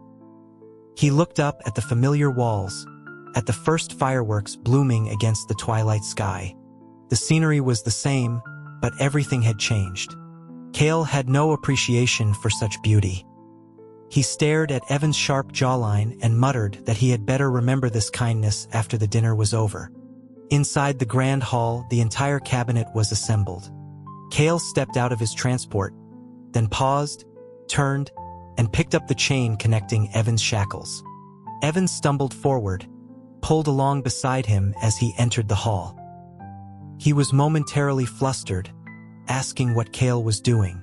He looked up at the familiar walls, at the first fireworks blooming against the twilight sky. The scenery was the same, but everything had changed. Cale had no appreciation for such beauty. He stared at Evan's sharp jawline and muttered that he had better remember this kindness after the dinner was over. Inside the grand hall, the entire cabinet was assembled. Cale stepped out of his transport, then paused, turned, and picked up the chain connecting Evan's shackles. Evan stumbled forward, pulled along beside him as he entered the hall. He was momentarily flustered, asking what Cale was doing.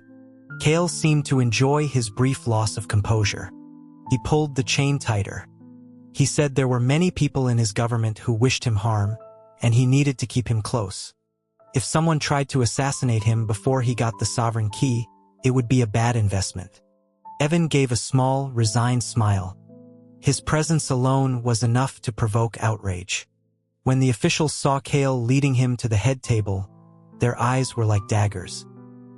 Cale seemed to enjoy his brief loss of composure. He pulled the chain tighter. He said there were many people in his government who wished him harm, and he needed to keep him close. If someone tried to assassinate him before he got the sovereign key, it would be a bad investment. Evan gave a small, resigned smile. His presence alone was enough to provoke outrage. When the officials saw Cale leading him to the head table, their eyes were like daggers.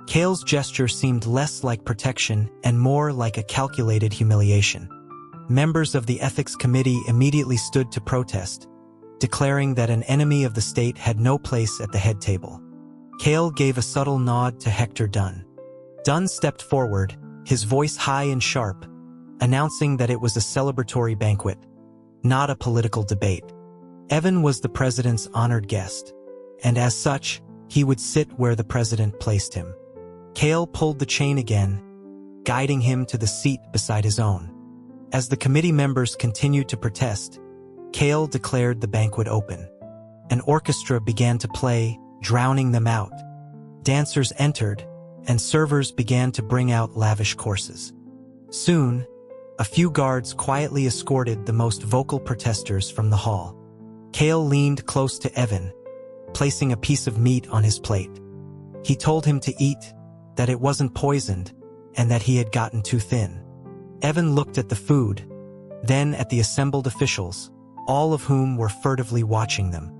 Cale's gesture seemed less like protection and more like a calculated humiliation. Members of the ethics committee immediately stood to protest, declaring that an enemy of the state had no place at the head table. Cale gave a subtle nod to Hector Dunn. Dunn stepped forward, his voice high and sharp, announcing that it was a celebratory banquet, not a political debate. Evan was the president's honored guest, and as such, he would sit where the president placed him. Cale pulled the chain again, guiding him to the seat beside his own. As the committee members continued to protest, Cale declared the banquet open. An orchestra began to play, drowning them out. Dancers entered, and servers began to bring out lavish courses. Soon, a few guards quietly escorted the most vocal protesters from the hall. Cale leaned close to Evan, placing a piece of meat on his plate. He told him to eat, that it wasn't poisoned, and that he had gotten too thin. Evan looked at the food, then at the assembled officials, all of whom were furtively watching them.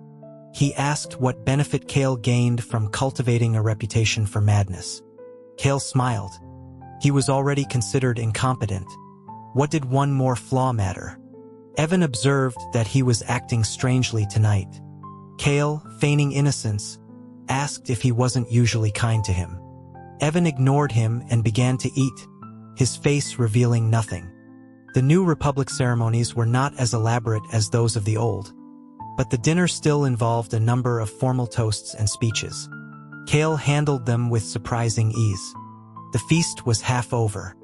He asked what benefit Cale gained from cultivating a reputation for madness. Cale smiled. He was already considered incompetent. What did one more flaw matter? Evan observed that he was acting strangely tonight. Cale, feigning innocence, asked if he wasn't usually kind to him. Evan ignored him and began to eat, his face revealing nothing. The new Republic ceremonies were not as elaborate as those of the old, but the dinner still involved a number of formal toasts and speeches. Cale handled them with surprising ease. The feast was half over.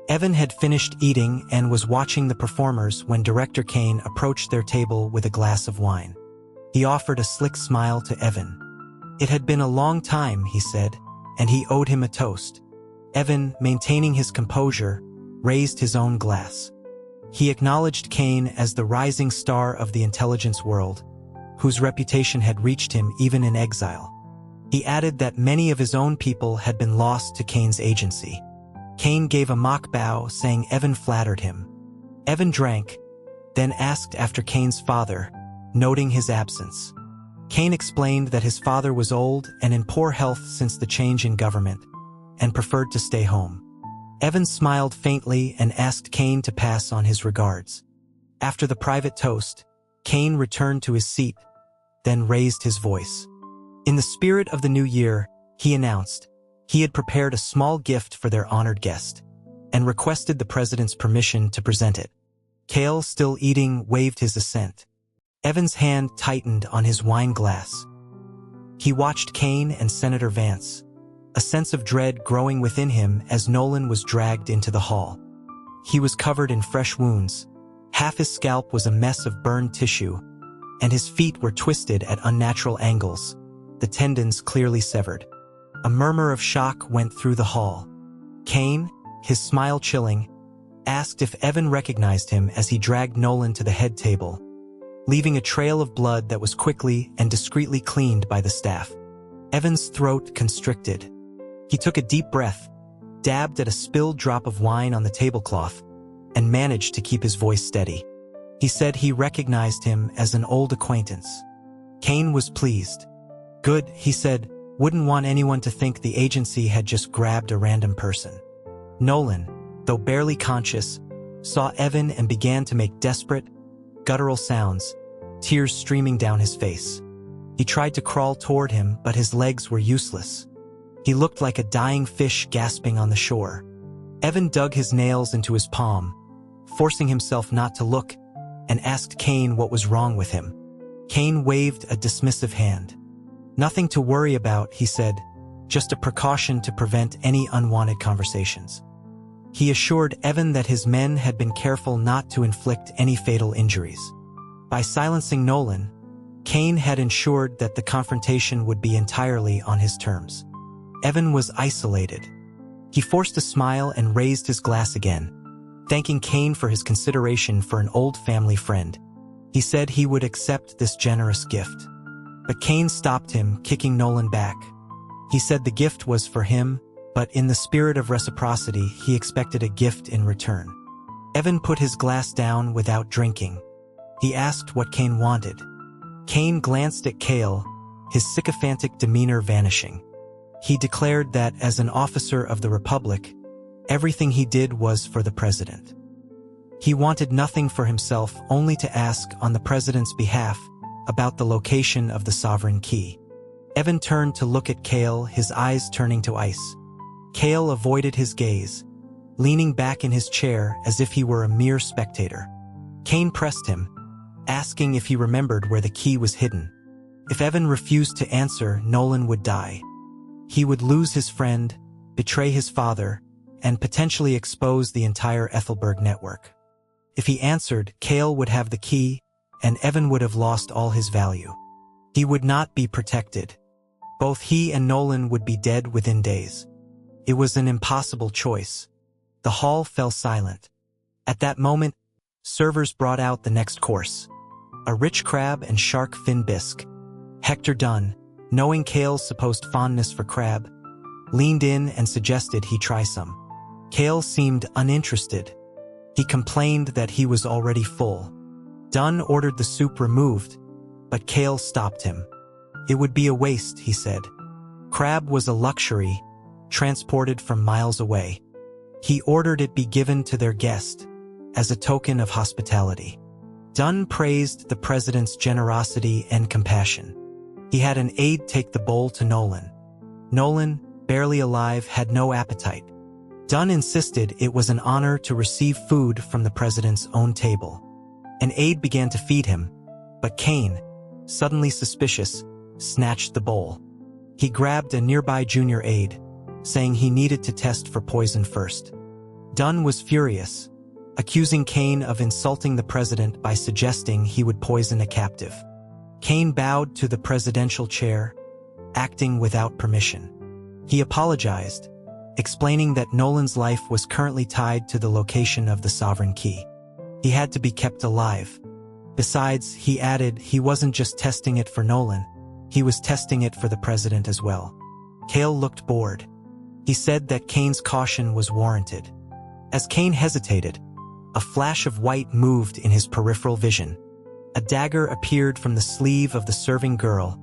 Evan had finished eating and was watching the performers when Director Kane approached their table with a glass of wine. He offered a slick smile to Evan. It had been a long time, he said, and he owed him a toast. Evan, maintaining his composure, raised his own glass. He acknowledged Cain as the rising star of the intelligence world, whose reputation had reached him even in exile. He added that many of his own people had been lost to Cain's agency. Cain gave a mock bow, saying Evan flattered him. Evan drank, then asked after Cain's father, noting his absence. Cain explained that his father was old and in poor health since the change in government, and preferred to stay home. Evan smiled faintly and asked Cain to pass on his regards. After the private toast, Cain returned to his seat, then raised his voice. In the spirit of the new year, he announced he had prepared a small gift for their honored guest, and requested the president's permission to present it. Cale, still eating, waved his assent. Evan's hand tightened on his wine glass. He watched Cain and Senator Vance, a sense of dread growing within him as Nolan was dragged into the hall. He was covered in fresh wounds. Half his scalp was a mess of burned tissue, and his feet were twisted at unnatural angles, the tendons clearly severed. A murmur of shock went through the hall. Cain, his smile chilling, asked if Evan recognized him as he dragged Nolan to the head table, leaving a trail of blood that was quickly and discreetly cleaned by the staff. Evan's throat constricted. He took a deep breath, dabbed at a spilled drop of wine on the tablecloth, and managed to keep his voice steady. He said he recognized him as an old acquaintance. Cain was pleased. Good, he said, wouldn't want anyone to think the agency had just grabbed a random person. Nolan, though barely conscious, saw Evan and began to make desperate, guttural sounds, tears streaming down his face. He tried to crawl toward him, but his legs were useless. He looked like a dying fish gasping on the shore. Evan dug his nails into his palm, forcing himself not to look, and asked Cain what was wrong with him. Cain waved a dismissive hand. Nothing to worry about, he said, just a precaution to prevent any unwanted conversations. He assured Evan that his men had been careful not to inflict any fatal injuries. By silencing Nolan, Cain had ensured that the confrontation would be entirely on his terms. Evan was isolated. He forced a smile and raised his glass again, thanking Cain for his consideration for an old family friend. He said he would accept this generous gift. But Cain stopped him, kicking Nolan back. He said the gift was for him, but in the spirit of reciprocity, he expected a gift in return. Evan put his glass down without drinking. He asked what Cain wanted. Cain glanced at Cale, his sycophantic demeanor vanishing. He declared that as an officer of the Republic, everything he did was for the president. He wanted nothing for himself, only to ask on the president's behalf about the location of the sovereign key. Evan turned to look at Cale, his eyes turning to ice. Cale avoided his gaze, leaning back in his chair as if he were a mere spectator. Cain pressed him, asking if he remembered where the key was hidden. If Evan refused to answer, Nolan would die. He would lose his friend, betray his father, and potentially expose the entire Ethelberg network. If he answered, Cale would have the key, and Evan would have lost all his value. He would not be protected. Both he and Nolan would be dead within days. It was an impossible choice. The hall fell silent. At that moment, servers brought out the next course: a rich crab and shark fin bisque. Hector Dunn, knowing Cale's supposed fondness for crab, leaned in and suggested he try some. Cale seemed uninterested. He complained that he was already full. Dunn ordered the soup removed, but Cale stopped him. It would be a waste, he said. Crab was a luxury, transported from miles away. He ordered it be given to their guest, as a token of hospitality. Dunn praised the president's generosity and compassion. He had an aide take the bowl to Nolan. Nolan, barely alive, had no appetite. Dunn insisted it was an honor to receive food from the president's own table. An aide began to feed him, but Cain, suddenly suspicious, snatched the bowl. He grabbed a nearby junior aide, saying he needed to test for poison first. Dunn was furious, accusing Cain of insulting the president by suggesting he would poison a captive. Cain bowed to the presidential chair, acting without permission. He apologized, explaining that Nolan's life was currently tied to the location of the sovereign key. He had to be kept alive. Besides, he added, he wasn't just testing it for Nolan, he was testing it for the president as well. Cale looked bored. He said that Kane's caution was warranted. As Kane hesitated, a flash of white moved in his peripheral vision. A dagger appeared from the sleeve of the serving girl,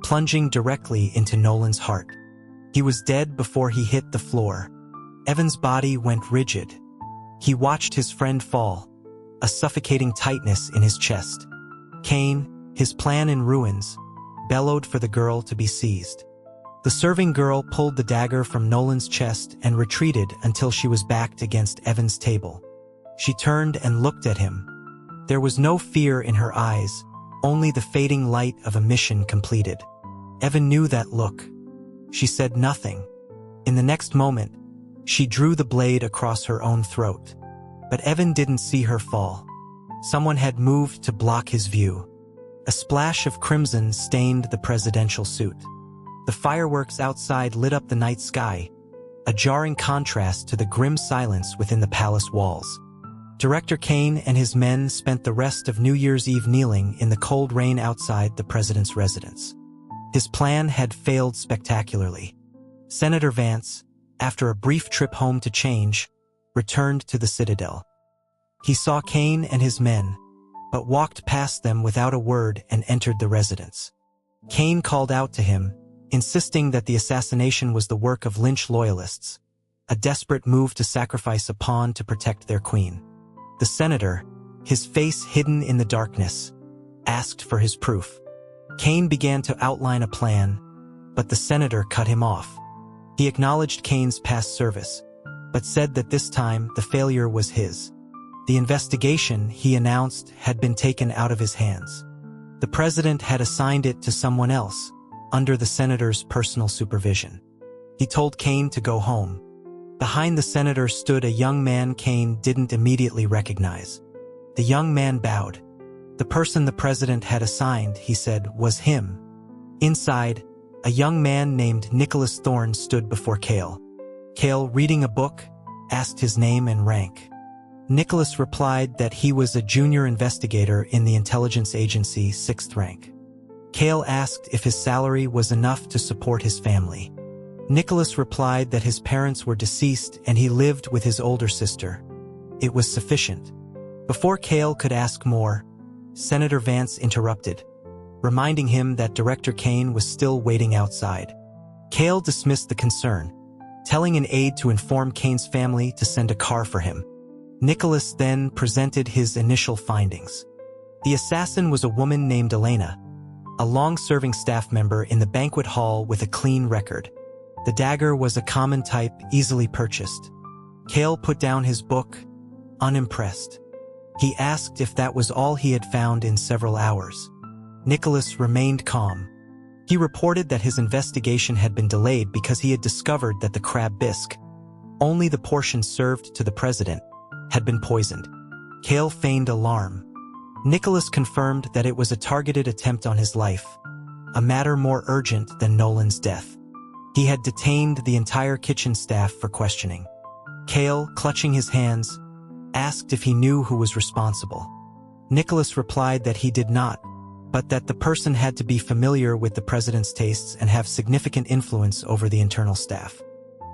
plunging directly into Nolan's heart. He was dead before he hit the floor. Evan's body went rigid. He watched his friend fall, a suffocating tightness in his chest. Kane, his plan in ruins, bellowed for the girl to be seized. The serving girl pulled the dagger from Nolan's chest and retreated until she was backed against Evan's table. She turned and looked at him. There was no fear in her eyes, only the fading light of a mission completed. Evan knew that look. She said nothing. In the next moment, she drew the blade across her own throat. But Evan didn't see her fall. Someone had moved to block his view. A splash of crimson stained the presidential suit. The fireworks outside lit up the night sky, a jarring contrast to the grim silence within the palace walls. Director Kane and his men spent the rest of New Year's Eve kneeling in the cold rain outside the president's residence. His plan had failed spectacularly. Senator Vance, after a brief trip home to change, returned to the Citadel. He saw Kane and his men, but walked past them without a word and entered the residence. Kane called out to him, insisting that the assassination was the work of Lynch loyalists, a desperate move to sacrifice a pawn to protect their queen. The senator, his face hidden in the darkness, asked for his proof. Kane began to outline a plan, but the senator cut him off. He acknowledged Kane's past service, but said that this time the failure was his. The investigation, he announced, had been taken out of his hands. The president had assigned it to someone else, under the senator's personal supervision. He told Kane to go home. Behind the senator stood a young man Kane didn't immediately recognize. The young man bowed. The person the president had assigned, he said, was him. Inside, a young man named Nicholas Thorne stood before Cale. Cale, reading a book, asked his name and rank. Nicholas replied that he was a junior investigator in the intelligence agency, 6th rank. Cale asked if his salary was enough to support his family. Nicholas replied that his parents were deceased and he lived with his older sister. It was sufficient. Before Cale could ask more, Senator Vance interrupted, reminding him that Director Kane was still waiting outside. Cale dismissed the concern, telling an aide to inform Kane's family to send a car for him. Nicholas then presented his initial findings. The assassin was a woman named Elena, a long-serving staff member in the banquet hall with a clean record. The dagger was a common type, easily purchased. Cale put down his book, unimpressed. He asked if that was all he had found in several hours. Nicholas remained calm. He reported that his investigation had been delayed because he had discovered that the crab bisque, only the portion served to the president, had been poisoned. Cale feigned alarm. Nicholas confirmed that it was a targeted attempt on his life, a matter more urgent than Nolan's death. He had detained the entire kitchen staff for questioning. Cale, clutching his hands, asked if he knew who was responsible. Nicholas replied that he did not, but that the person had to be familiar with the president's tastes and have significant influence over the internal staff.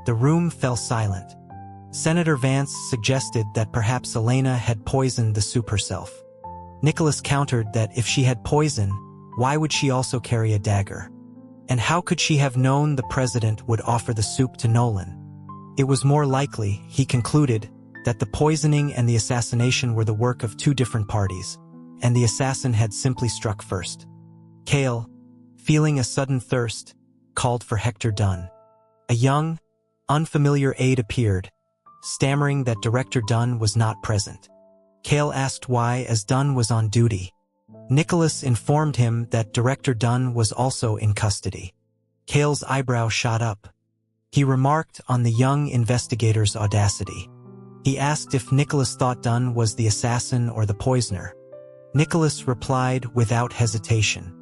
The room fell silent. Senator Vance suggested that perhaps Elena had poisoned the soup herself. Nicholas countered that if she had poison, why would she also carry a dagger? And how could she have known the president would offer the soup to Nolan? It was more likely, he concluded, that the poisoning and the assassination were the work of two different parties, and the assassin had simply struck first. Cale, feeling a sudden thirst, called for Hector Dunn. A young, unfamiliar aide appeared, stammering that Director Dunn was not present. Cale asked why, as Dunn was on duty. Nicholas informed him that Director Dunn was also in custody. Cale's eyebrow shot up. He remarked on the young investigator's audacity. He asked if Nicholas thought Dunn was the assassin or the poisoner. Nicholas replied without hesitation.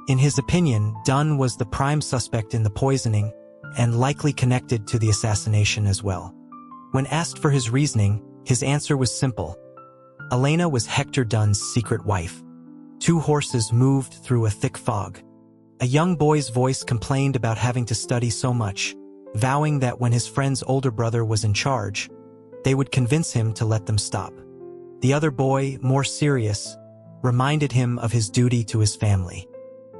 In his opinion, Dunn was the prime suspect in the poisoning, and likely connected to the assassination as well. When asked for his reasoning, his answer was simple. Elena was Hector Dunn's secret wife. 2 horses moved through a thick fog. A young boy's voice complained about having to study so much, vowing that when his friend's older brother was in charge, they would convince him to let them stop. The other boy, more serious, reminded him of his duty to his family.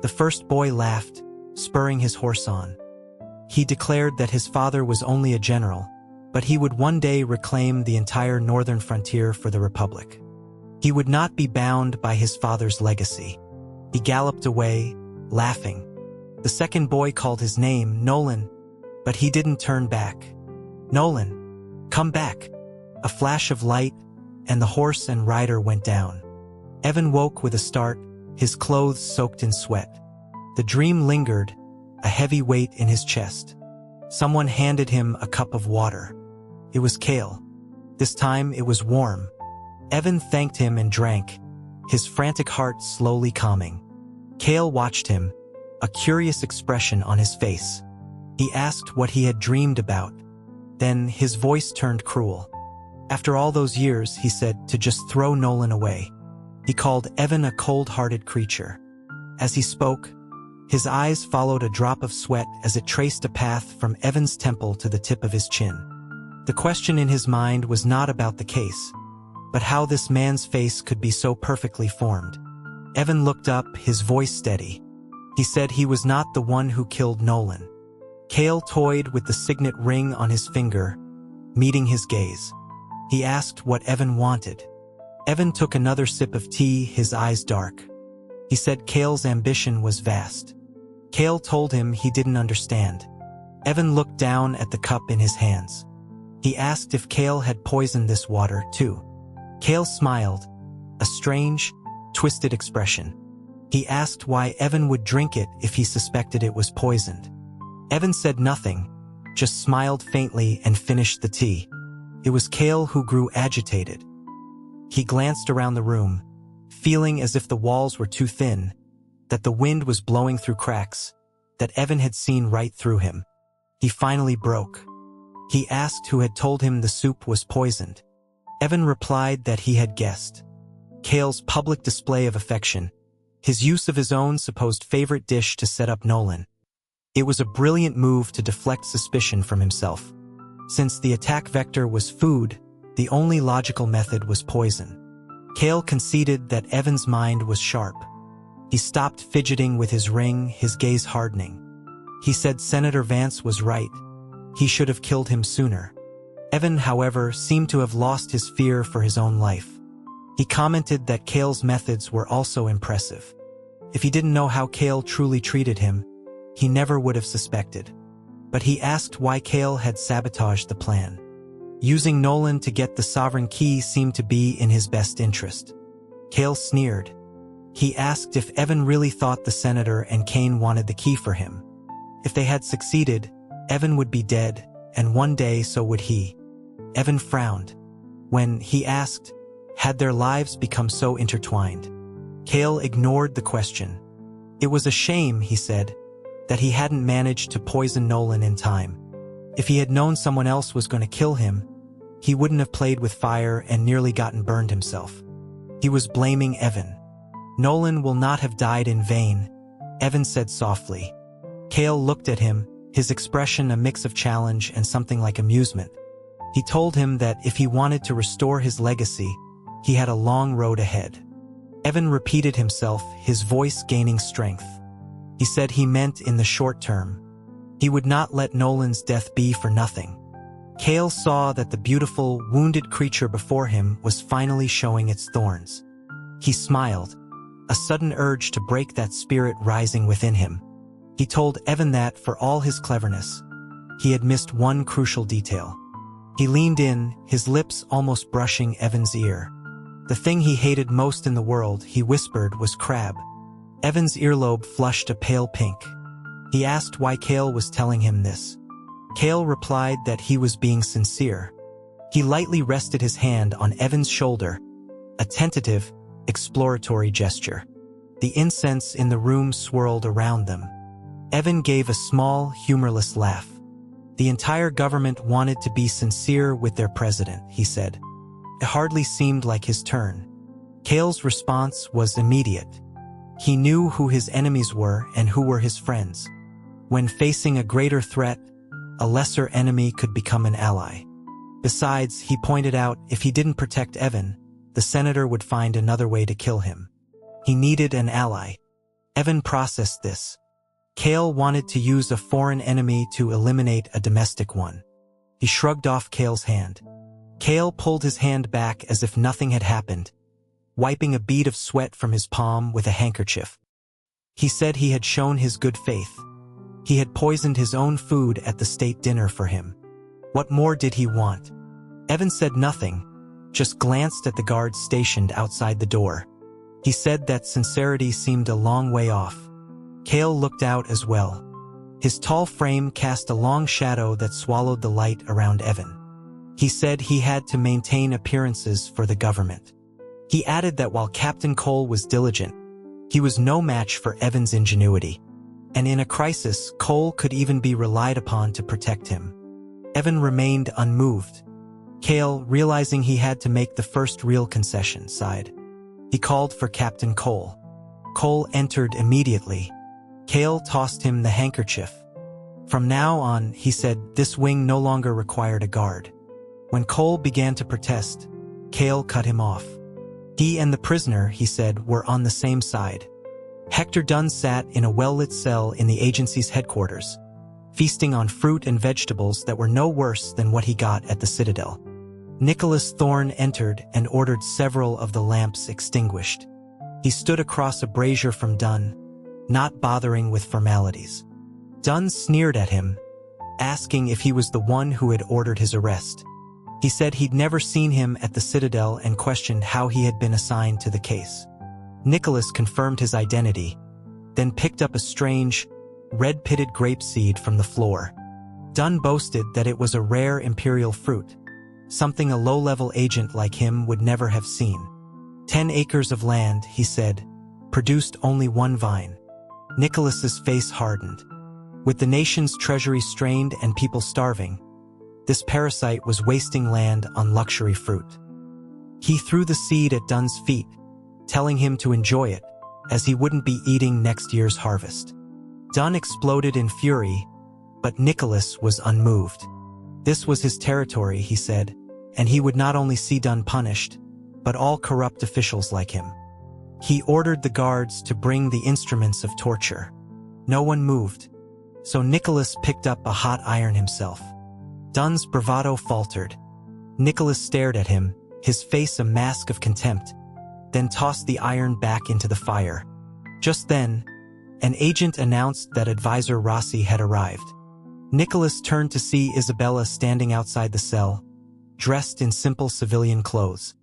The first boy laughed, spurring his horse on. He declared that his father was only a general, but he would one day reclaim the entire northern frontier for the Republic. He would not be bound by his father's legacy. He galloped away, laughing. The second boy called his name, Nolan, but he didn't turn back. "Nolan, come back." A flash of light, and the horse and rider went down. Evan woke with a start, his clothes soaked in sweat. The dream lingered, a heavy weight in his chest. Someone handed him a cup of water. It was Kale. This time it was warm. Evan thanked him and drank, his frantic heart slowly calming. Kale watched him, a curious expression on his face. He asked what he had dreamed about. Then his voice turned cruel. After all those years, he said, to just throw Nolan away. He called Evan a cold-hearted creature. As he spoke, his eyes followed a drop of sweat as it traced a path from Evan's temple to the tip of his chin. The question in his mind was not about the case, but how this man's face could be so perfectly formed. Evan looked up, his voice steady. He said he was not the one who killed Nolan. Kale toyed with the signet ring on his finger, meeting his gaze. He asked what Evan wanted. Evan took another sip of tea, his eyes dark. He said Kale's ambition was vast. Kale told him he didn't understand. Evan looked down at the cup in his hands. He asked if Kale had poisoned this water, too. Kale smiled, a strange, twisted expression. He asked why Evan would drink it if he suspected it was poisoned. Evan said nothing, just smiled faintly and finished the tea. It was Kale who grew agitated. He glanced around the room, feeling as if the walls were too thin, that the wind was blowing through cracks, that Evan had seen right through him. He finally broke. He asked who had told him the soup was poisoned. Evan replied that he had guessed. Kale's public display of affection, his use of his own supposed favorite dish to set up Nolan. It was a brilliant move to deflect suspicion from himself. Since the attack vector was food, the only logical method was poison. Kale conceded that Evan's mind was sharp. He stopped fidgeting with his ring, his gaze hardening. He said Senator Vance was right. He should have killed him sooner. Evan, however, seemed to have lost his fear for his own life. He commented that Kale's methods were also impressive. If he didn't know how Kale truly treated him, he never would have suspected. But he asked why Kale had sabotaged the plan. Using Nolan to get the sovereign key seemed to be in his best interest. Kale sneered. He asked if Evan really thought the senator and Kane wanted the key for him. If they had succeeded, Evan would be dead, and one day so would he. Evan frowned. When he asked, had their lives become so intertwined? Kale ignored the question. It was a shame, he said, that he hadn't managed to poison Nolan in time. If he had known someone else was going to kill him, he wouldn't have played with fire and nearly gotten burned himself. He was blaming Evan. Nolan will not have died in vain, Evan said softly. Kale looked at him, his expression a mix of challenge and something like amusement. He told him that if he wanted to restore his legacy, he had a long road ahead. Evan repeated himself, his voice gaining strength. He said he meant in the short term. He would not let Nolan's death be for nothing. Kale saw that the beautiful, wounded creature before him was finally showing its thorns. He smiled, a sudden urge to break that spirit rising within him. He told Evan that, for all his cleverness, he had missed one crucial detail. He leaned in, his lips almost brushing Evan's ear. The thing he hated most in the world, he whispered, was crab. Evan's earlobe flushed a pale pink. He asked why Kale was telling him this. Kale replied that he was being sincere. He lightly rested his hand on Evan's shoulder, a tentative, exploratory gesture. The incense in the room swirled around them. Evan gave a small, humorless laugh. The entire government wanted to be sincere with their president, he said. It hardly seemed like his turn. Cale's response was immediate. He knew who his enemies were and who were his friends. When facing a greater threat, a lesser enemy could become an ally. Besides, he pointed out, if he didn't protect Evan, the senator would find another way to kill him. He needed an ally. Evan processed this. Cale wanted to use a foreign enemy to eliminate a domestic one. He shrugged off Cale's hand. Cale pulled his hand back as if nothing had happened, wiping a bead of sweat from his palm with a handkerchief. He said he had shown his good faith. He had poisoned his own food at the state dinner for him. What more did he want? Evan said nothing, just glanced at the guards stationed outside the door. He said that sincerity seemed a long way off. Cale looked out as well. His tall frame cast a long shadow that swallowed the light around Evan. He said he had to maintain appearances for the government. He added that while Captain Cole was diligent, he was no match for Evan's ingenuity. And in a crisis, Cole could even be relied upon to protect him. Evan remained unmoved. Cale, realizing he had to make the first real concession, sighed. He called for Captain Cole. Cole entered immediately. Cale tossed him the handkerchief. From now on, he said, this wing no longer required a guard. When Cole began to protest, Cale cut him off. He and the prisoner, he said, were on the same side. Hector Dunn sat in a well-lit cell in the agency's headquarters, feasting on fruit and vegetables that were no worse than what he got at the Citadel. Nicholas Thorne entered and ordered several of the lamps extinguished. He stood across a brazier from Dunn, not bothering with formalities. Dunn sneered at him, asking if he was the one who had ordered his arrest. He said he'd never seen him at the Citadel and questioned how he had been assigned to the case. Nicholas confirmed his identity, then picked up a strange, red-pitted grape seed from the floor. Dunn boasted that it was a rare imperial fruit, something a low-level agent like him would never have seen. 10 acres of land, he said, produced only one vine. Nicholas's face hardened. With the nation's treasury strained and people starving, this parasite was wasting land on luxury fruit. He threw the seed at Dunn's feet, telling him to enjoy it, as he wouldn't be eating next year's harvest. Dunn exploded in fury, but Nicholas was unmoved. This was his territory, he said, and he would not only see Dunn punished, but all corrupt officials like him. He ordered the guards to bring the instruments of torture. No one moved, so Nicholas picked up a hot iron himself. Dunn's bravado faltered. Nicholas stared at him, his face a mask of contempt, then tossed the iron back into the fire. Just then, an agent announced that Advisor Rossi had arrived. Nicholas turned to see Isabella standing outside the cell, dressed in simple civilian clothes.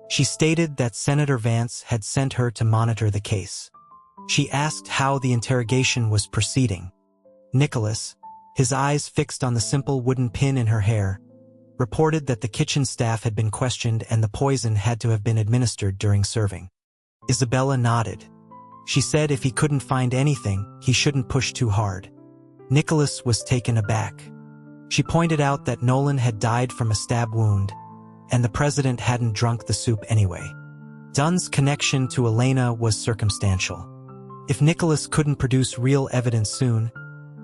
She stated that Senator Vance had sent her to monitor the case. She asked how the interrogation was proceeding. Nicholas, his eyes fixed on the simple wooden pin in her hair, reported that the kitchen staff had been questioned and the poison had to have been administered during serving. Isabella nodded. She said if he couldn't find anything, he shouldn't push too hard. Nicholas was taken aback. She pointed out that Nolan had died from a stab wound, and the president hadn't drunk the soup anyway. Dunn's connection to Elena was circumstantial. If Nicholas couldn't produce real evidence soon,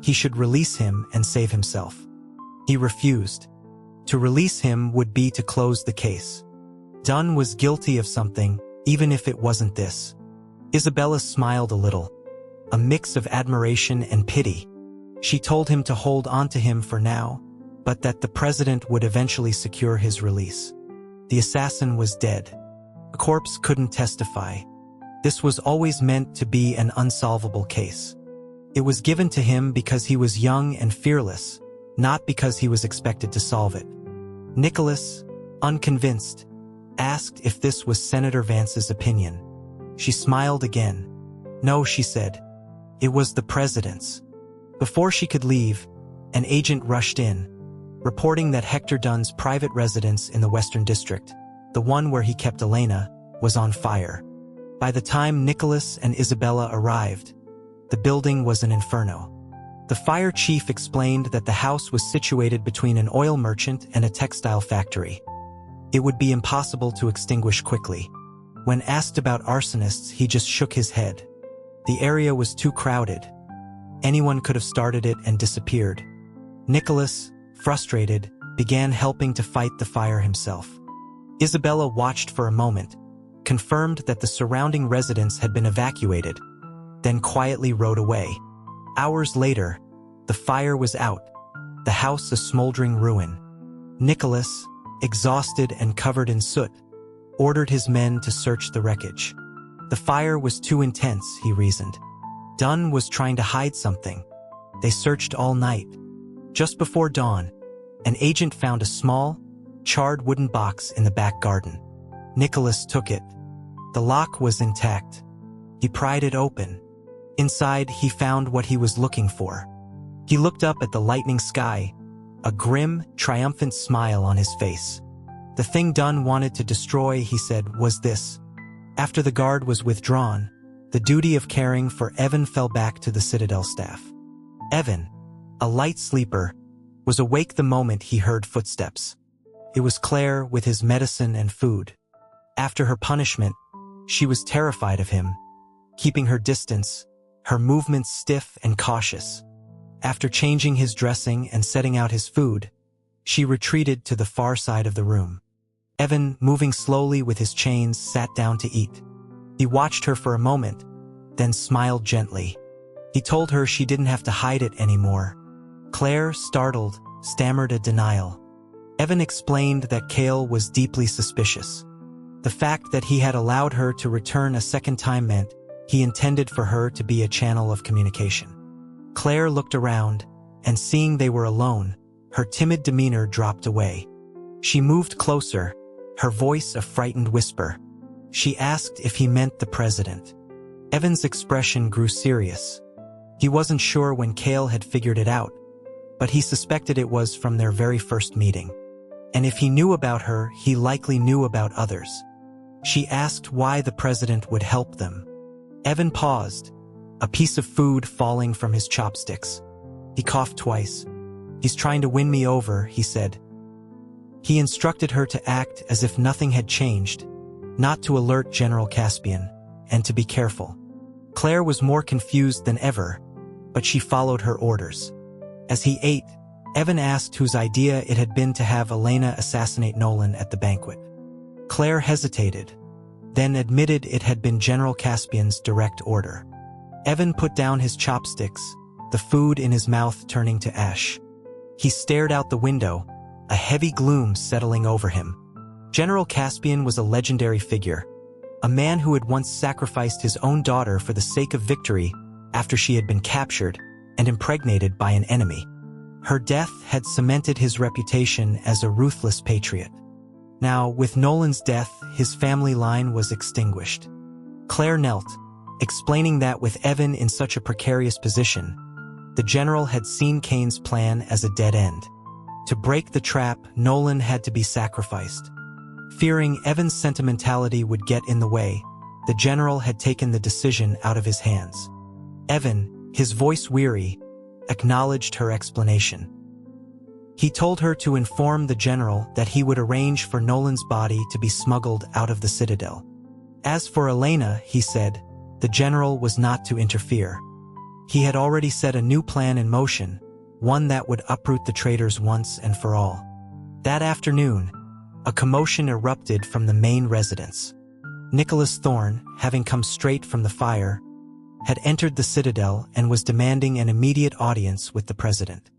he should release him and save himself. He refused. To release him would be to close the case. Dunn was guilty of something, even if it wasn't this. Isabella smiled a little, a mix of admiration and pity. She told him to hold on to him for now, but that the president would eventually secure his release. The assassin was dead. A corpse couldn't testify. This was always meant to be an unsolvable case. It was given to him because he was young and fearless, not because he was expected to solve it. Nicholas, unconvinced, asked if this was Senator Vance's opinion. She smiled again. No, she said. It was the president's. Before she could leave, an agent rushed in, reporting that Hector Dunn's private residence in the Western District, the one where he kept Elena, was on fire. By the time Nicholas and Isabella arrived, the building was an inferno. The fire chief explained that the house was situated between an oil merchant and a textile factory. It would be impossible to extinguish quickly. When asked about arsonists, he just shook his head. The area was too crowded. Anyone could have started it and disappeared. Nicholas, frustrated, began helping to fight the fire himself. Isabella watched for a moment, confirmed that the surrounding residents had been evacuated, then quietly rode away. Hours later, the fire was out, the house a smoldering ruin. Nicholas, exhausted and covered in soot, ordered his men to search the wreckage. The fire was too intense, he reasoned. Dunn was trying to hide something. They searched all night. Just before dawn, an agent found a small, charred wooden box in the back garden. Nicholas took it. The lock was intact. He pried it open. Inside, he found what he was looking for. He looked up at the lightning sky, a grim, triumphant smile on his face. The thing Dunn wanted to destroy, he said, was this. After the guard was withdrawn, the duty of caring for Evan fell back to the Citadel staff. Evan, a light sleeper, was awake the moment he heard footsteps. It was Claire with his medicine and food. After her punishment, she was terrified of him, keeping her distance, her movements stiff and cautious. After changing his dressing and setting out his food, she retreated to the far side of the room. Evan, moving slowly with his chains, sat down to eat. He watched her for a moment, then smiled gently. He told her she didn't have to hide it anymore. Claire, startled, stammered a denial. Evan explained that Cale was deeply suspicious. The fact that he had allowed her to return a second time meant he intended for her to be a channel of communication. Claire looked around, and seeing they were alone, her timid demeanor dropped away. She moved closer, her voice a frightened whisper. She asked if he meant the president. Evan's expression grew serious. He wasn't sure when Cale had figured it out, but he suspected it was from their very first meeting. And if he knew about her, he likely knew about others. She asked why the president would help them. Evan paused, a piece of food falling from his chopsticks. He coughed twice. "He's trying to win me over," he said. He instructed her to act as if nothing had changed, not to alert General Caspian, and to be careful. Claire was more confused than ever, but she followed her orders. As he ate, Evan asked whose idea it had been to have Elena assassinate Nolan at the banquet. Claire hesitated, then admitted it had been General Caspian's direct order. Evan put down his chopsticks, the food in his mouth turning to ash. He stared out the window, a heavy gloom settling over him. General Caspian was a legendary figure, a man who had once sacrificed his own daughter for the sake of victory after she had been captured and impregnated by an enemy. Her death had cemented his reputation as a ruthless patriot. Now, with Nolan's death, his family line was extinguished. Claire knelt, explaining that with Evan in such a precarious position, the general had seen Kane's plan as a dead end. To break the trap, Nolan had to be sacrificed. Fearing Evan's sentimentality would get in the way, the general had taken the decision out of his hands. Evan, his voice weary, acknowledged her explanation. He told her to inform the general that he would arrange for Nolan's body to be smuggled out of the Citadel. As for Elena, he said, the general was not to interfere. He had already set a new plan in motion, one that would uproot the traitors once and for all. That afternoon, a commotion erupted from the main residence. Nicholas Thorne, having come straight from the fire, had entered the Citadel and was demanding an immediate audience with the president.